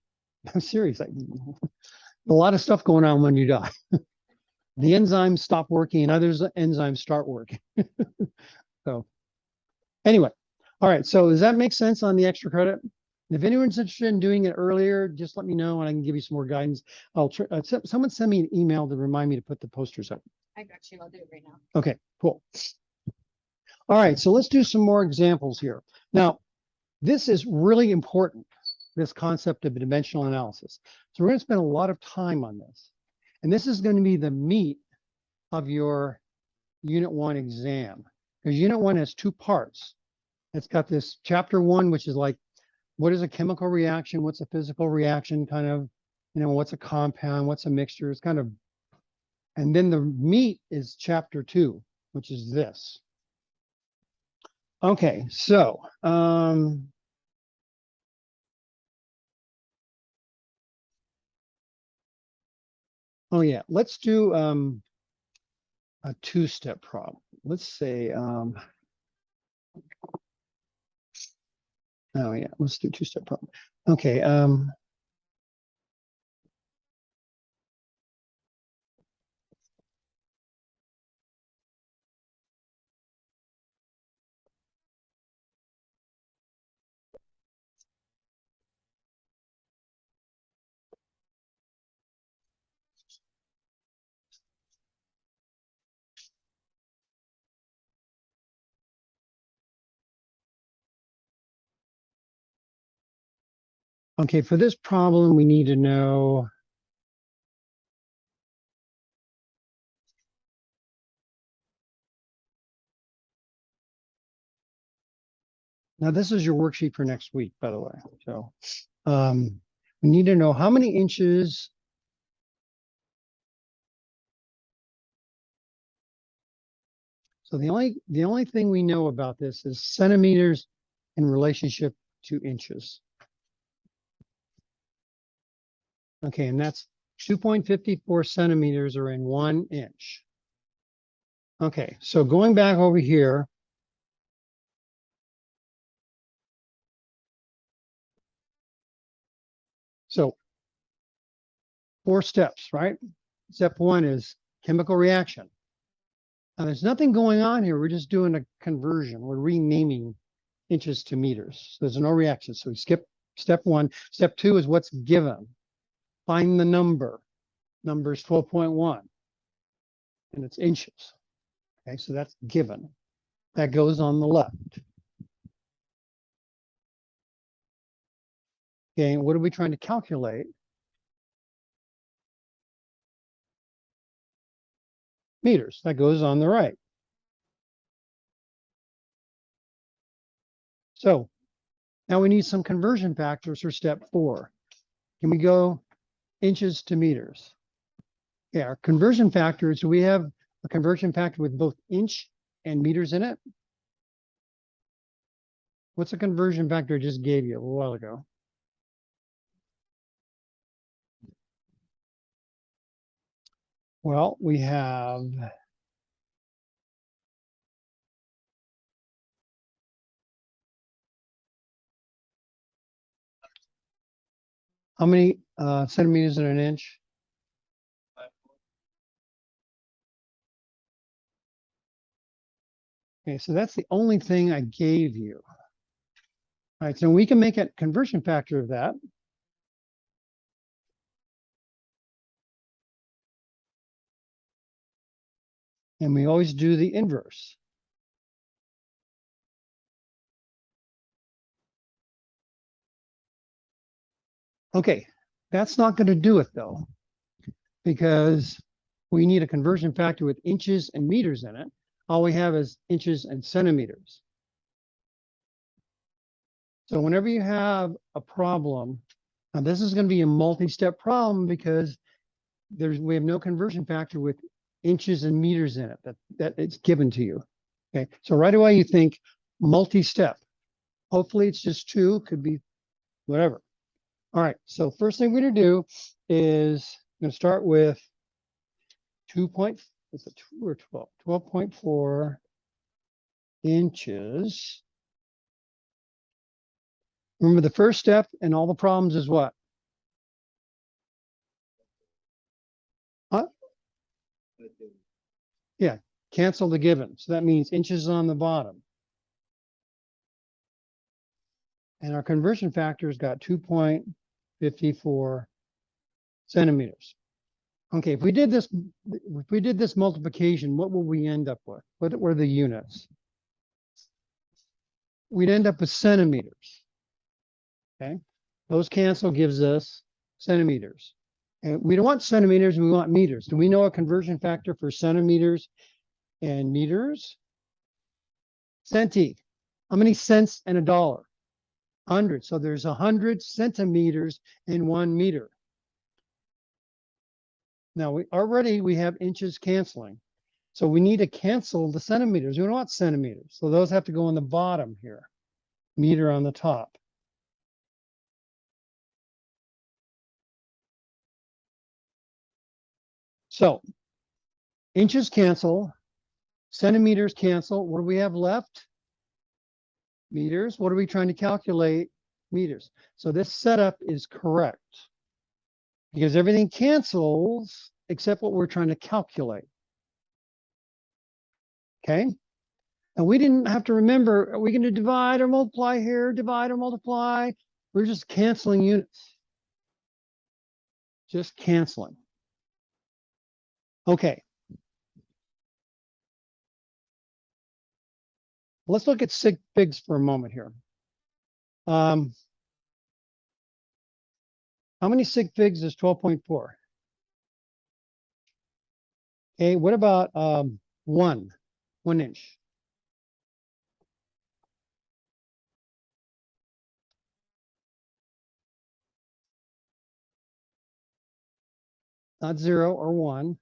serious. A lot of stuff going on when you die. The enzymes stop working and others enzymes start working. So anyway, all right. So does that make sense on the extra credit? If anyone's interested in doing it earlier, just let me know and I can give you some more guidance. Someone send me an email to remind me to put the posters up. I got you. I'll do it right now. Okay, cool. All right, so let's do some more examples here. Now, this is really important. this concept of dimensional analysis. So we're going to spend a lot of time on this. And this is going to be the meat of your Unit 1 exam. Because Unit 1 has two parts. It's got this chapter 1, which is like, what is a chemical reaction? What's a physical reaction? Kind of, what's a compound? What's a mixture? It's kind of, and then the meat is chapter 2, which is this. Okay, so, oh yeah, let's do a two-step problem. Let's say, oh yeah, let's do two-step problem. Okay, okay, for this problem, we need to know now this is your worksheet for next week, by the way. So we need to know how many inches so the only thing we know about this is centimeters in relationship to inches. Okay, and that's 2.54 centimeters are in 1 inch. Okay, so going back over here, so 4 steps, right? Step 1 is chemical reaction. Now there's nothing going on here. We're just doing a conversion. We're renaming inches to meters. So there's no reaction. So we skip step 1. Step 2 is what's given. Find the number. Number is 12.1. And it's inches. Okay, so that's given. That goes on the left. Okay, and what are we trying to calculate? Meters. That goes on the right. So now we need some conversion factors for step 4. Can we go inches to meters? Yeah, our conversion factors, do we have a conversion factor with both inch and meters in it? What's a conversion factor I just gave you a little while ago? Well, we have how many centimeters in an inch? Okay, so that's the only thing I gave you. All right, so we can make a conversion factor of that. And we always do the inverse. Okay, that's not going to do it though, because we need a conversion factor with inches and meters in it. All we have is inches and centimeters. So whenever you have a problem, now this is going to be a multi-step problem because we have no conversion factor with inches and meters in it that it's given to you. Okay, so right away you think multi-step. Hopefully it's just 2, could be whatever. All right, so first thing we're going to do is I'm going to start with 2 or 12? 12.4 inches. Remember the first step in all the problems is what? Huh? Yeah, cancel the given. So that means inches on the bottom. And our conversion factor has got 2.54 centimeters. Okay, if we did this multiplication, what will we end up with? What were the units? We'd end up with centimeters. Okay, Those cancel gives us centimeters. And we don't want centimeters, we want meters. Do we know a conversion factor for centimeters and meters? Centi. How many cents in a dollar? 100. So there's 100 centimeters in 1 meter. Now we have inches canceling. So we need to cancel the centimeters. We don't want centimeters. So those have to go on the bottom here. Meter on the top. So inches cancel, centimeters cancel. What do we have left? Meters. What are we trying to calculate? Meters. So this setup is correct because everything cancels except what we're trying to calculate. Okay. And we didn't have to remember, are we going to divide or multiply here? Divide or multiply? We're just canceling units. Just canceling. Okay. Let's look at sig figs for a moment here. How many sig figs is 12.4? Okay, what about 1 inch? Not 0 or 1.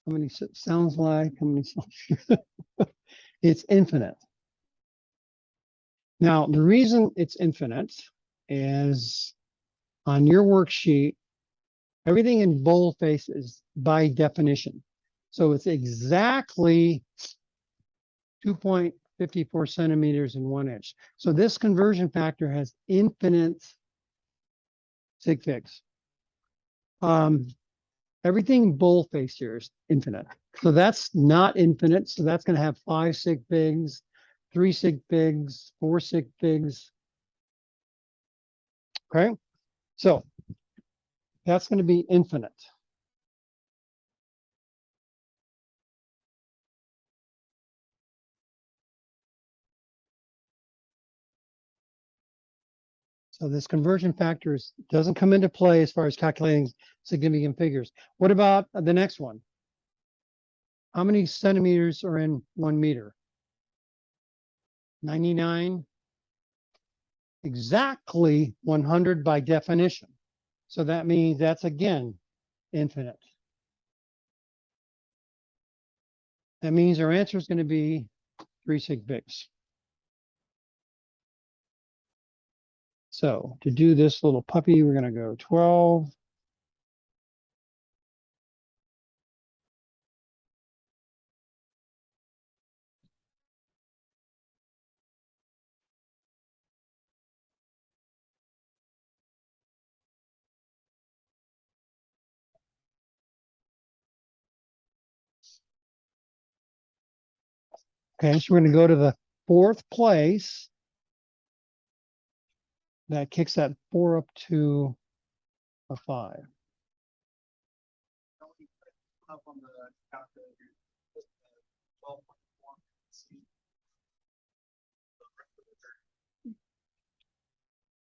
How many sounds like? How many sounds? It's infinite. Now, the reason it's infinite is on your worksheet, everything in boldface is by definition. So it's exactly 2.54 centimeters in 1 inch. So this conversion factor has infinite sig figs. Everything boldface here is infinite. So that's not infinite. So that's going to have 5 sig figs, 3 sig figs, 4 sig figs. Okay. So that's going to be infinite. So this conversion factor doesn't come into play as far as calculating significant figures. What about the next one? How many centimeters are in 1 meter? 99. Exactly 100 by definition. So that means that's again infinite. That means our answer is going to be 3 sig figs. So to do this little puppy, we're going to go 12. Okay, so we're going to go to the 4th place. That kicks that 4 up to a 5. Up on the calculator, put the 12.4, see.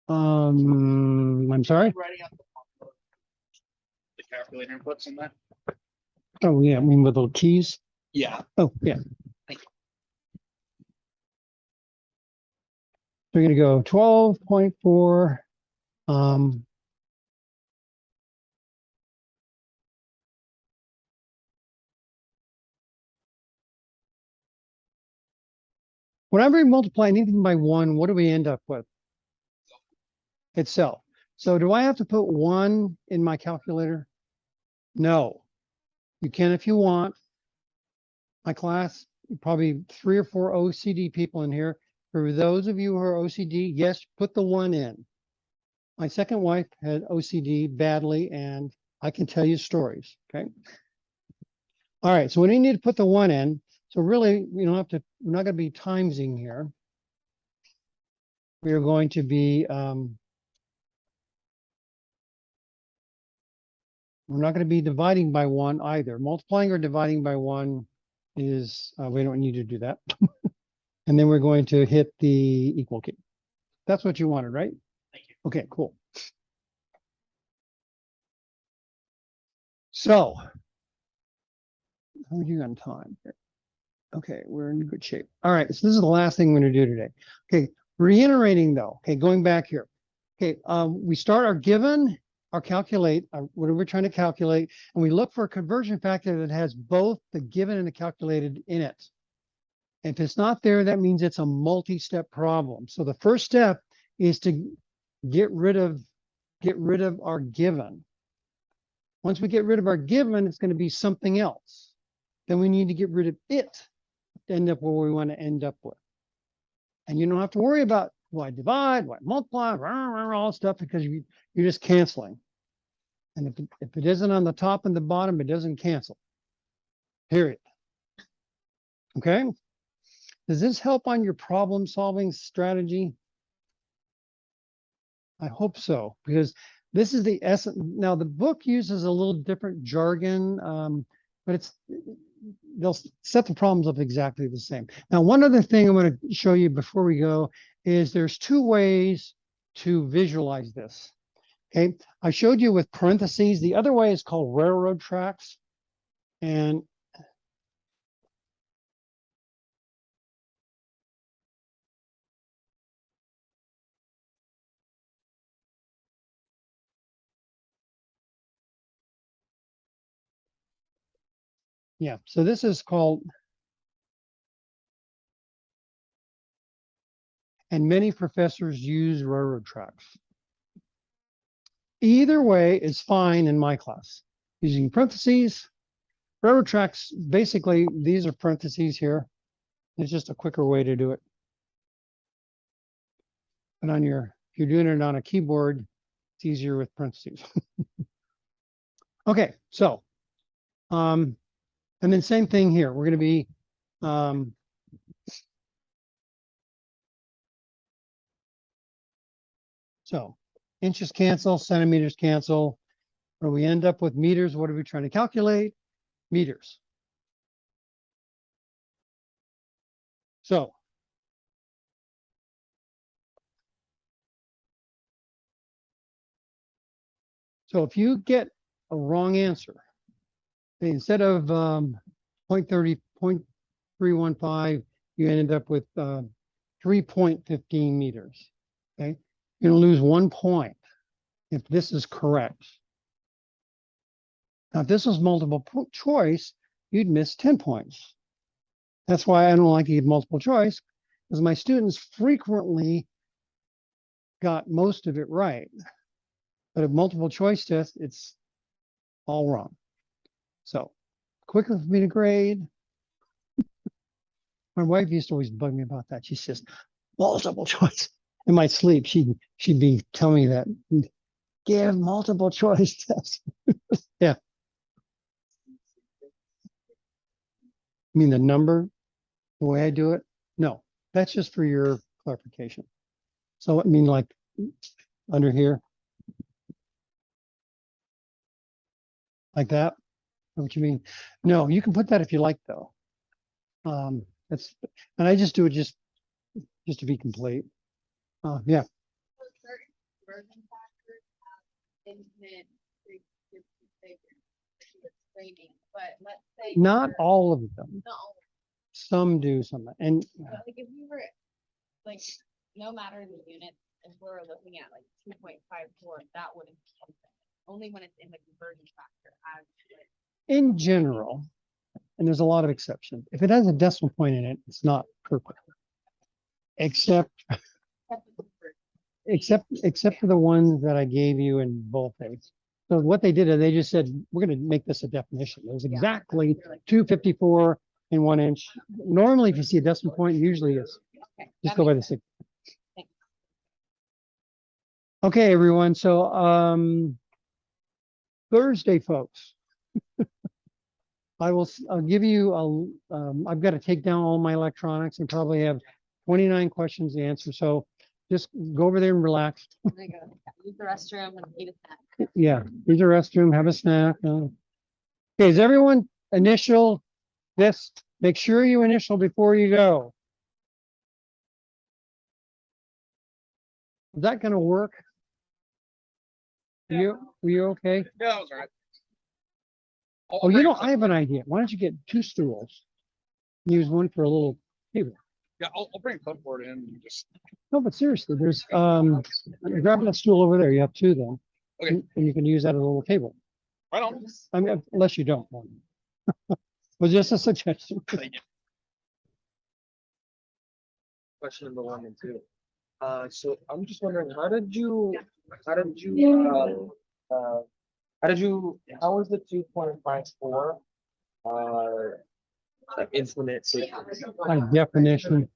I'm sorry. Writing out the calculator inputs in that. Oh yeah, I mean with little keys. Yeah. Oh yeah. Thank you. We're going to go 12.4. Whenever we multiply anything by 1, what do we end up with? Itself. So do I have to put 1 in my calculator? No. You can if you want. My class, probably 3 or 4 OCD people in here. For those of you who are OCD, yes, put the 1 in. My second wife had OCD badly, and I can tell you stories. Okay. All right. So we need to put the 1 in. So really, we don't have to, we're not going to be timesing here. We are going to be, we're not going to be dividing by 1 either. Multiplying or dividing by 1 is, we don't need to do that. And then we're going to hit the equal key. That's what you wanted, right? Thank you. Okay, cool. So, how are you on time here? Okay, we're in good shape. All right, so this is the last thing we're going to do today. Okay, reiterating though. Okay, going back here. Okay, we start our given, our calculate, what we're trying to calculate, and we look for a conversion factor that has both the given and the calculated in it. If it's not there, that means it's a multi-step problem. So the first step is to get rid of our given. Once we get rid of our given, it's going to be something else. Then we need to get rid of it to end up where we want to end up with. And you don't have to worry about why divide, why multiply, all stuff, because you're just canceling. And if it isn't on the top and the bottom, it doesn't cancel. Period. Okay? Does this help on your problem solving strategy? I hope so, because this is the essence. Now, the book uses a little different jargon, but they'll set the problems up exactly the same. Now, one other thing I'm going to show you before we go is there's two ways to visualize this. Okay, I showed you with parentheses. The other way is called railroad tracks. And yeah, so this is called, and many professors use railroad tracks. Either way is fine in my class. Using parentheses, railroad tracks, basically, these are parentheses here. It's just a quicker way to do it. But if you're doing it on a keyboard, it's easier with parentheses. Okay, so, and then same thing here. We're going to be, so inches cancel, centimeters cancel. Where we end up with meters, what are we trying to calculate? Meters. So if you get a wrong answer, instead of 0.315, you ended up with 3.15 meters. Okay, you're going to lose 1 point if this is correct. Now, if this was multiple choice, you'd miss 10 points. That's why I don't like to give multiple choice, because my students frequently got most of it right. But if multiple choice test, it's all wrong. So quicker for me to grade. My wife used to always bug me about that. She says, multiple choice. In my sleep, she'd be telling me that. Give multiple choice tests. Yeah. I mean the number, the way I do it? No, that's just for your clarification. So I mean like under here. Like that? What you mean? No, you can put that if you like though. And I just do it just to be complete. Yeah. So certain conversion factors have infinite figures that you explaining, but let's say Not you're- all of them. not all, Some do some. And but like if we were, like, no matter the unit, if we're looking at like 2.54, that wouldn't be infinite. Only when it's in the conversion factor as in general, and there's a lot of exceptions, if it has a decimal point in it, it's not perfect. Except for the ones that I gave you in boldface. So what they did is they just said, we're going to make this a definition. It was exactly 254 in 1 inch. Normally, if you see a decimal point, usually it's just go by the 6. Okay, everyone. So Thursday, folks, I'll give you I've got to take down all my electronics and probably have 29 questions to answer. So just go over there and relax. use the restroom and eat a snack. Yeah, use the restroom, have a snack. Okay, is everyone initial this? Make sure you initial before you go. Is that gonna work? Were you okay? Yeah, that was all right. Oh, you know, I have an idea. Why don't you get two stools? Use one for a little table. Yeah, I'll bring a clipboard in and just. No, but seriously, there's, grab that stool over there. You have two then. Okay. And you can use that as a little table. Right on. I mean, unless you don't want. it. Was just a suggestion. Question number 1 and 2. So I'm just wondering, how did you, how is the 2.54, like implement By definition.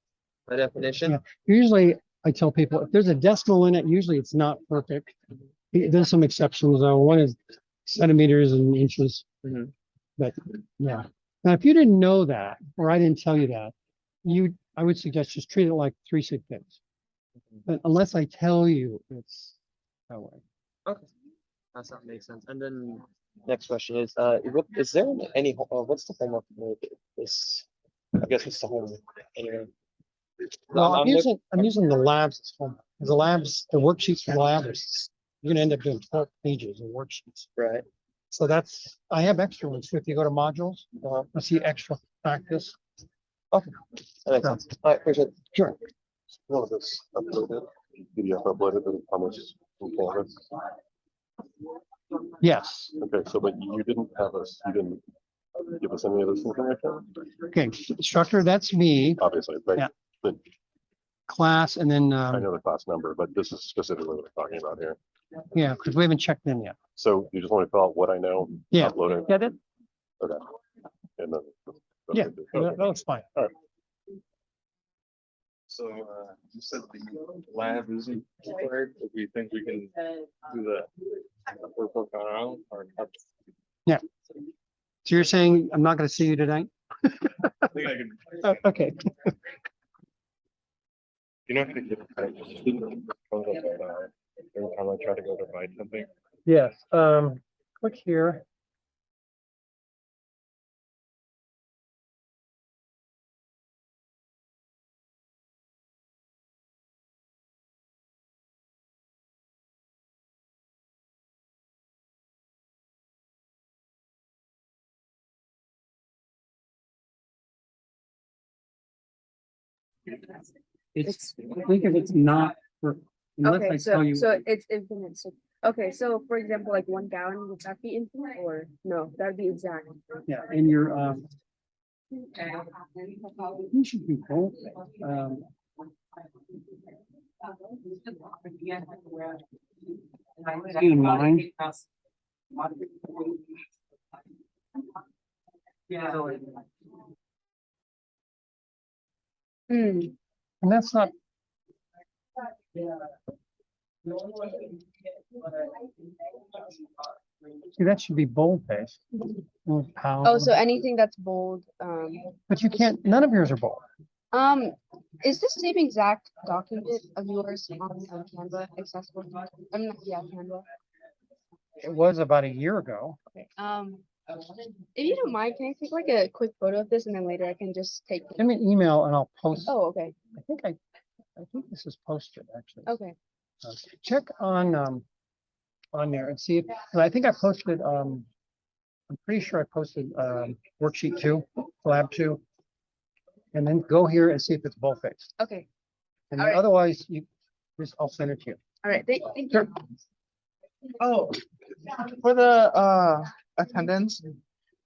the definition? Yeah. Usually I tell people if there's a decimal in it, usually it's not perfect. There's some exceptions though. One is centimeters and inches. Mhm. But yeah. Now, if you didn't know that, or I didn't tell you that, I would suggest just treat it like 3 sig figs. But unless I tell you, it's that way. Okay, that's not makes sense. And then next question is, is there any, what's the homework for this? I guess it's the homework anyway. Well, I'm look- using the labs as homework. The labs, the worksheets for the lab you're gonna end up doing 12 pages of worksheets. Right. So I have extra ones. So if you go to modules, I see extra practice. That makes sense. All right, appreciate it. Sure. One of this uploaded, PDF uploaded, and how much from Canvas? Yes. Okay, so but you didn't give us any of this information, Okay. Instructor, that's me, obviously, right? Yeah. But class, and then, I know the class number, but this is specifically what we're talking about here. yeah, because we haven't checked in yet. So you just want to fill out what I know? Yeah. Upload it, Yeah, that, okay. And then. yeah, Okay. that looks fine. So, you said the lab isn't required, but we think we can do the workbook on our own or? So you're saying I'm not gonna see you tonight? I think I can, Okay. you know, I can get, every time I try to go to buy something. Yes, click here. It's, think if it's not for, unless I Okay, tell so, you. so it's infinite, so, okay, so for example, like 1 gallon, would that be infinite or no, that'd be exact? Yeah, and your, you should be both. In mind. Hmm, And that's not. See, that should be bold-faced. oh, so anything that's bold, But you can't, none of yours are bold. is this same exact document of yours on Canva accessible? I'm not, yeah, Canva. It was about a year ago. Okay, if you don't mind, can I take like a quick photo of this and then later I can just take? Send me an email and I'll post. Oh, okay, I think this is posted, actually. okay, Check on there and see if, and I think I posted, I'm pretty sure I posted, worksheet 2, lab 2. And then go here and see if it's bold-faced. okay, And All right. otherwise, I'll send it to you. all right, thank Sure. you. Oh, for the attendance,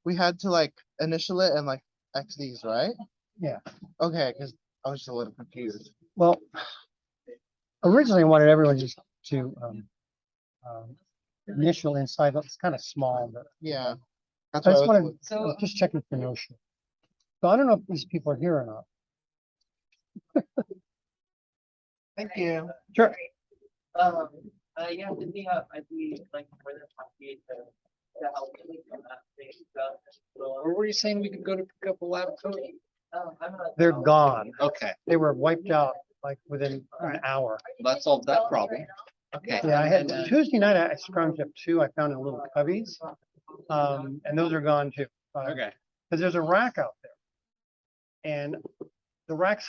we had to like initial it and like X these, right? Yeah. Okay, because I was just a little confused. Well, originally I wanted everyone just to, initial inside, it's kind of small, but Yeah. That's I what just I was. wanted, I was just checking for no issue. So I don't know if these people are here or not. Thank you. Sure. Yeah, did we have, I'd be like further copy to help me from that thing. Or were you saying we could go to pick up a lab coat? I'm not. They're gone. Okay, They were wiped out like within an hour. that solved that problem. Okay. Yeah, I had Tuesday night, I scrounged up 2. I found in little cubbies. And those are gone too. Okay. Because there's a rack out there. And the racks,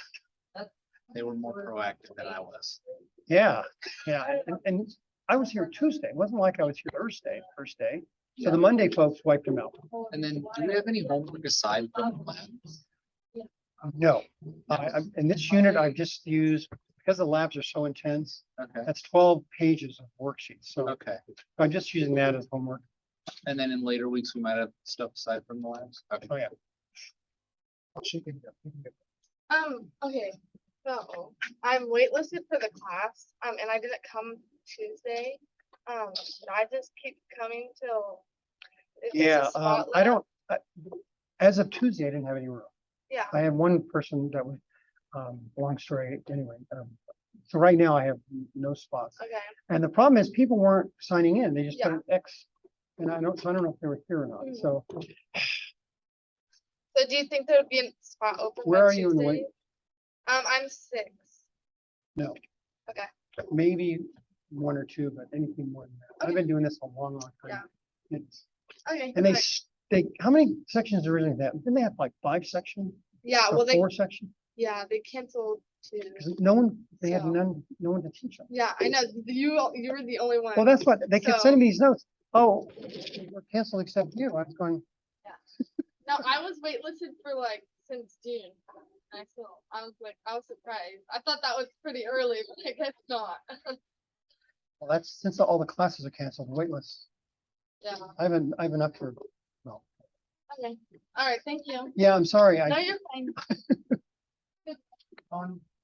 They were more proactive than I was. Yeah, yeah, and I was here Tuesday. It wasn't like I was here Thursday, first day. So the Monday folks wiped them out. And then, do we have any homework aside from lab? No, in this unit, I've just used, because the labs are so intense, Okay, that's 12 pages of worksheets. So okay. I'm just using that as homework. And then in later weeks, we might have stuff aside from the labs. Okay. Oh, yeah. Okay, so I'm waitlisted for the class, and I didn't come Tuesday. Should I just keep coming till? if there's a Yeah, spot I left? don't, as of Tuesday, I didn't have any room. Yeah, I had one person that was, long story anyway. So right now I have no spots. okay, And the problem is people weren't signing in. They just put Yeah. an X. And I don't know if they were here or not. Mhm. So so do you think there would be a spot open? Where by are you in the wait? Tuesday? I'm 6. no. Okay. Maybe one or two, but anything more than that. I've Okay. been doing this a long, long time. Yeah. It's- Okay. And they, alright. they, how many sections originally have? Didn't they have like 5 sections Yeah, or well, they 4 sections? they canceled 2. Because no one, they had So- no one to teach them. Yeah, I know you were the only one. Well, that's what, they kept So- sending me these notes. Oh, we're canceled except you. I was going, No, I was waitlisted for like since June. I was surprised. I thought that was pretty early, but I guess not. well, that's since all the classes are canceled, waitlist. Yeah. I've been up for, well, Okay. All right. Thank you. yeah, I'm sorry. No, I, you're fine.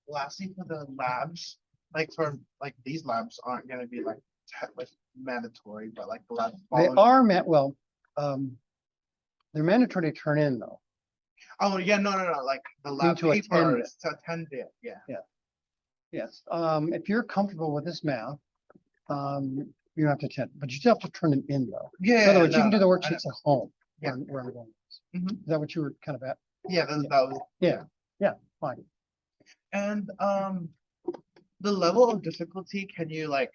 Lastly, for the labs, like for, like, these labs aren't gonna be like, like mandatory, but like the labs. they following- are well, they're mandatory to turn in though. Oh, yeah, no, like the lab to attend paper it. is to attend it, yeah. Yes, if you're comfortable with this math, you don't have to attend, but you still have to turn them in though. Yeah. In other words, you can do the I know. worksheets at home. Yeah. Where I'm going. Mhm. Is that what you were kind of at? Yeah, that was. Yeah, fine. And the level of difficulty, can you like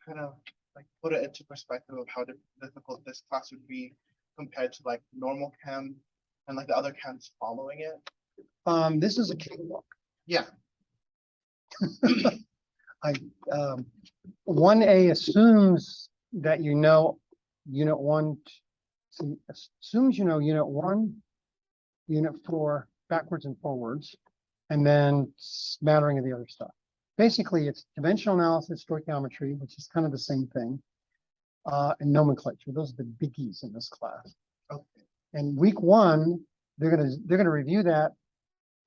kind of like put it into perspective of how difficult this class would be compared to like normal chem and like the other chems following it? This is a cakewalk. Yeah. I, 1A assumes that you know unit 1, assumes you know unit 1, unit 4, backwards and forwards, and then smattering of the other stuff. Basically, it's dimensional analysis, stoichiometry, which is kind of the same thing, and nomenclature. Those are the biggies in this class. Okay. And week 1, they're gonna review that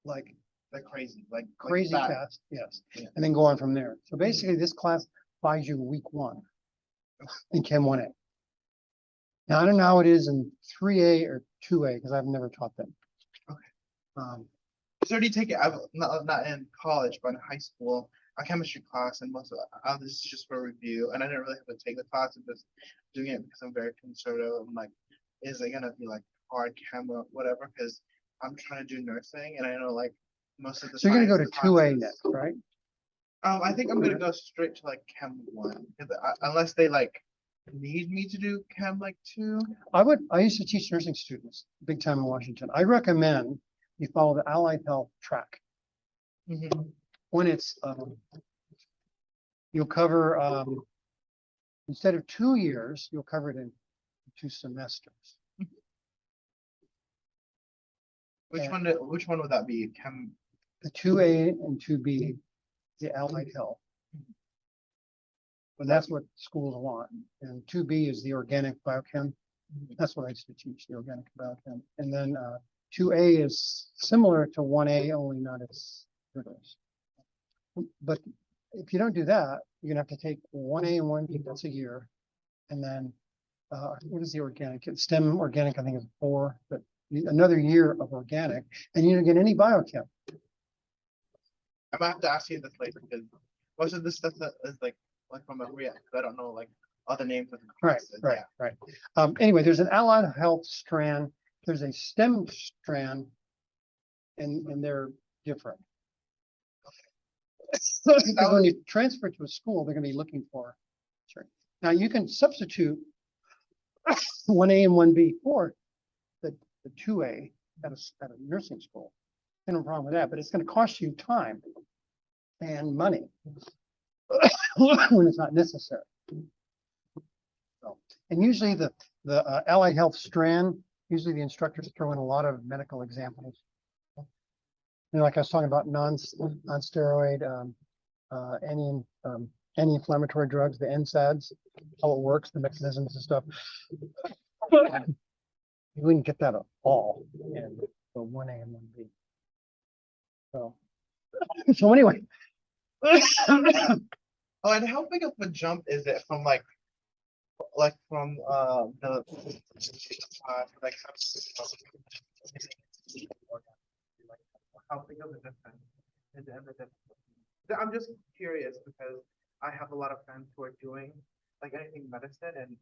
like Crazy, like crazy that. fast, yes, Yeah. and then go on from there. So basically, this class buys you week 1 in Chem 1A. Now, I don't know how it is in 3A or 2A, because I've never taught them. Okay. Um, already taken, I've not in college, but in high school, a chemistry class, and most of this is just for review. And I didn't really have to take the class. I'm just doing it because I'm very conservative. I'm like, is it gonna be like hard chem or whatever? Because I'm trying to do nursing, and I know like most of the. So you're gonna go to science 2A classes- next, right? I think I'm gonna go straight to like Chem 1, unless they like need me to do Chem like 2. I used to teach nursing students big time in Washington. I recommend you follow the allied health track. Mhm. When it's, you'll cover, instead of 2 years, you'll cover it in 2 semesters. Which Yeah. one would that be? Chem. The 2A and 2B, the allied health. But that's what schools want. And 2B is the organic biochem. That's what I used to teach, the organic biochem. And then 2A is similar to 1A, only not as rigorous. But if you don't do that, you're gonna have to take 1A and 1B, that's a year. And then what is the organic? STEM organic, I think is 4, but another year of organic, and you don't get any biochem. I might have to ask you this later because most of this stuff that is like from memory, because I don't know like other names of the Right, classes. right, Yeah. right. Anyway, there's an allied health strand, there's a STEM strand, and they're different. Because when you transfer to a school, they're gonna be looking for, sorry. Now you can substitute 1A and 1B for the 2A at a nursing school. No problem with that, but it's gonna cost you time. and money when it's not necessary. So, and usually the allied health strand, usually the instructors throw in a lot of medical examples. You know, like I was talking about non-steroid, anti-inflammatory drugs, the NSAIDs, how it works, the mechanisms and stuff. You wouldn't get that at all in the 1A and 1B. So anyway. Oh, and how big of a jump is it from from the like how big of a difference is it in the difference? I'm just curious because I have a lot of friends who are doing like anything medicine, and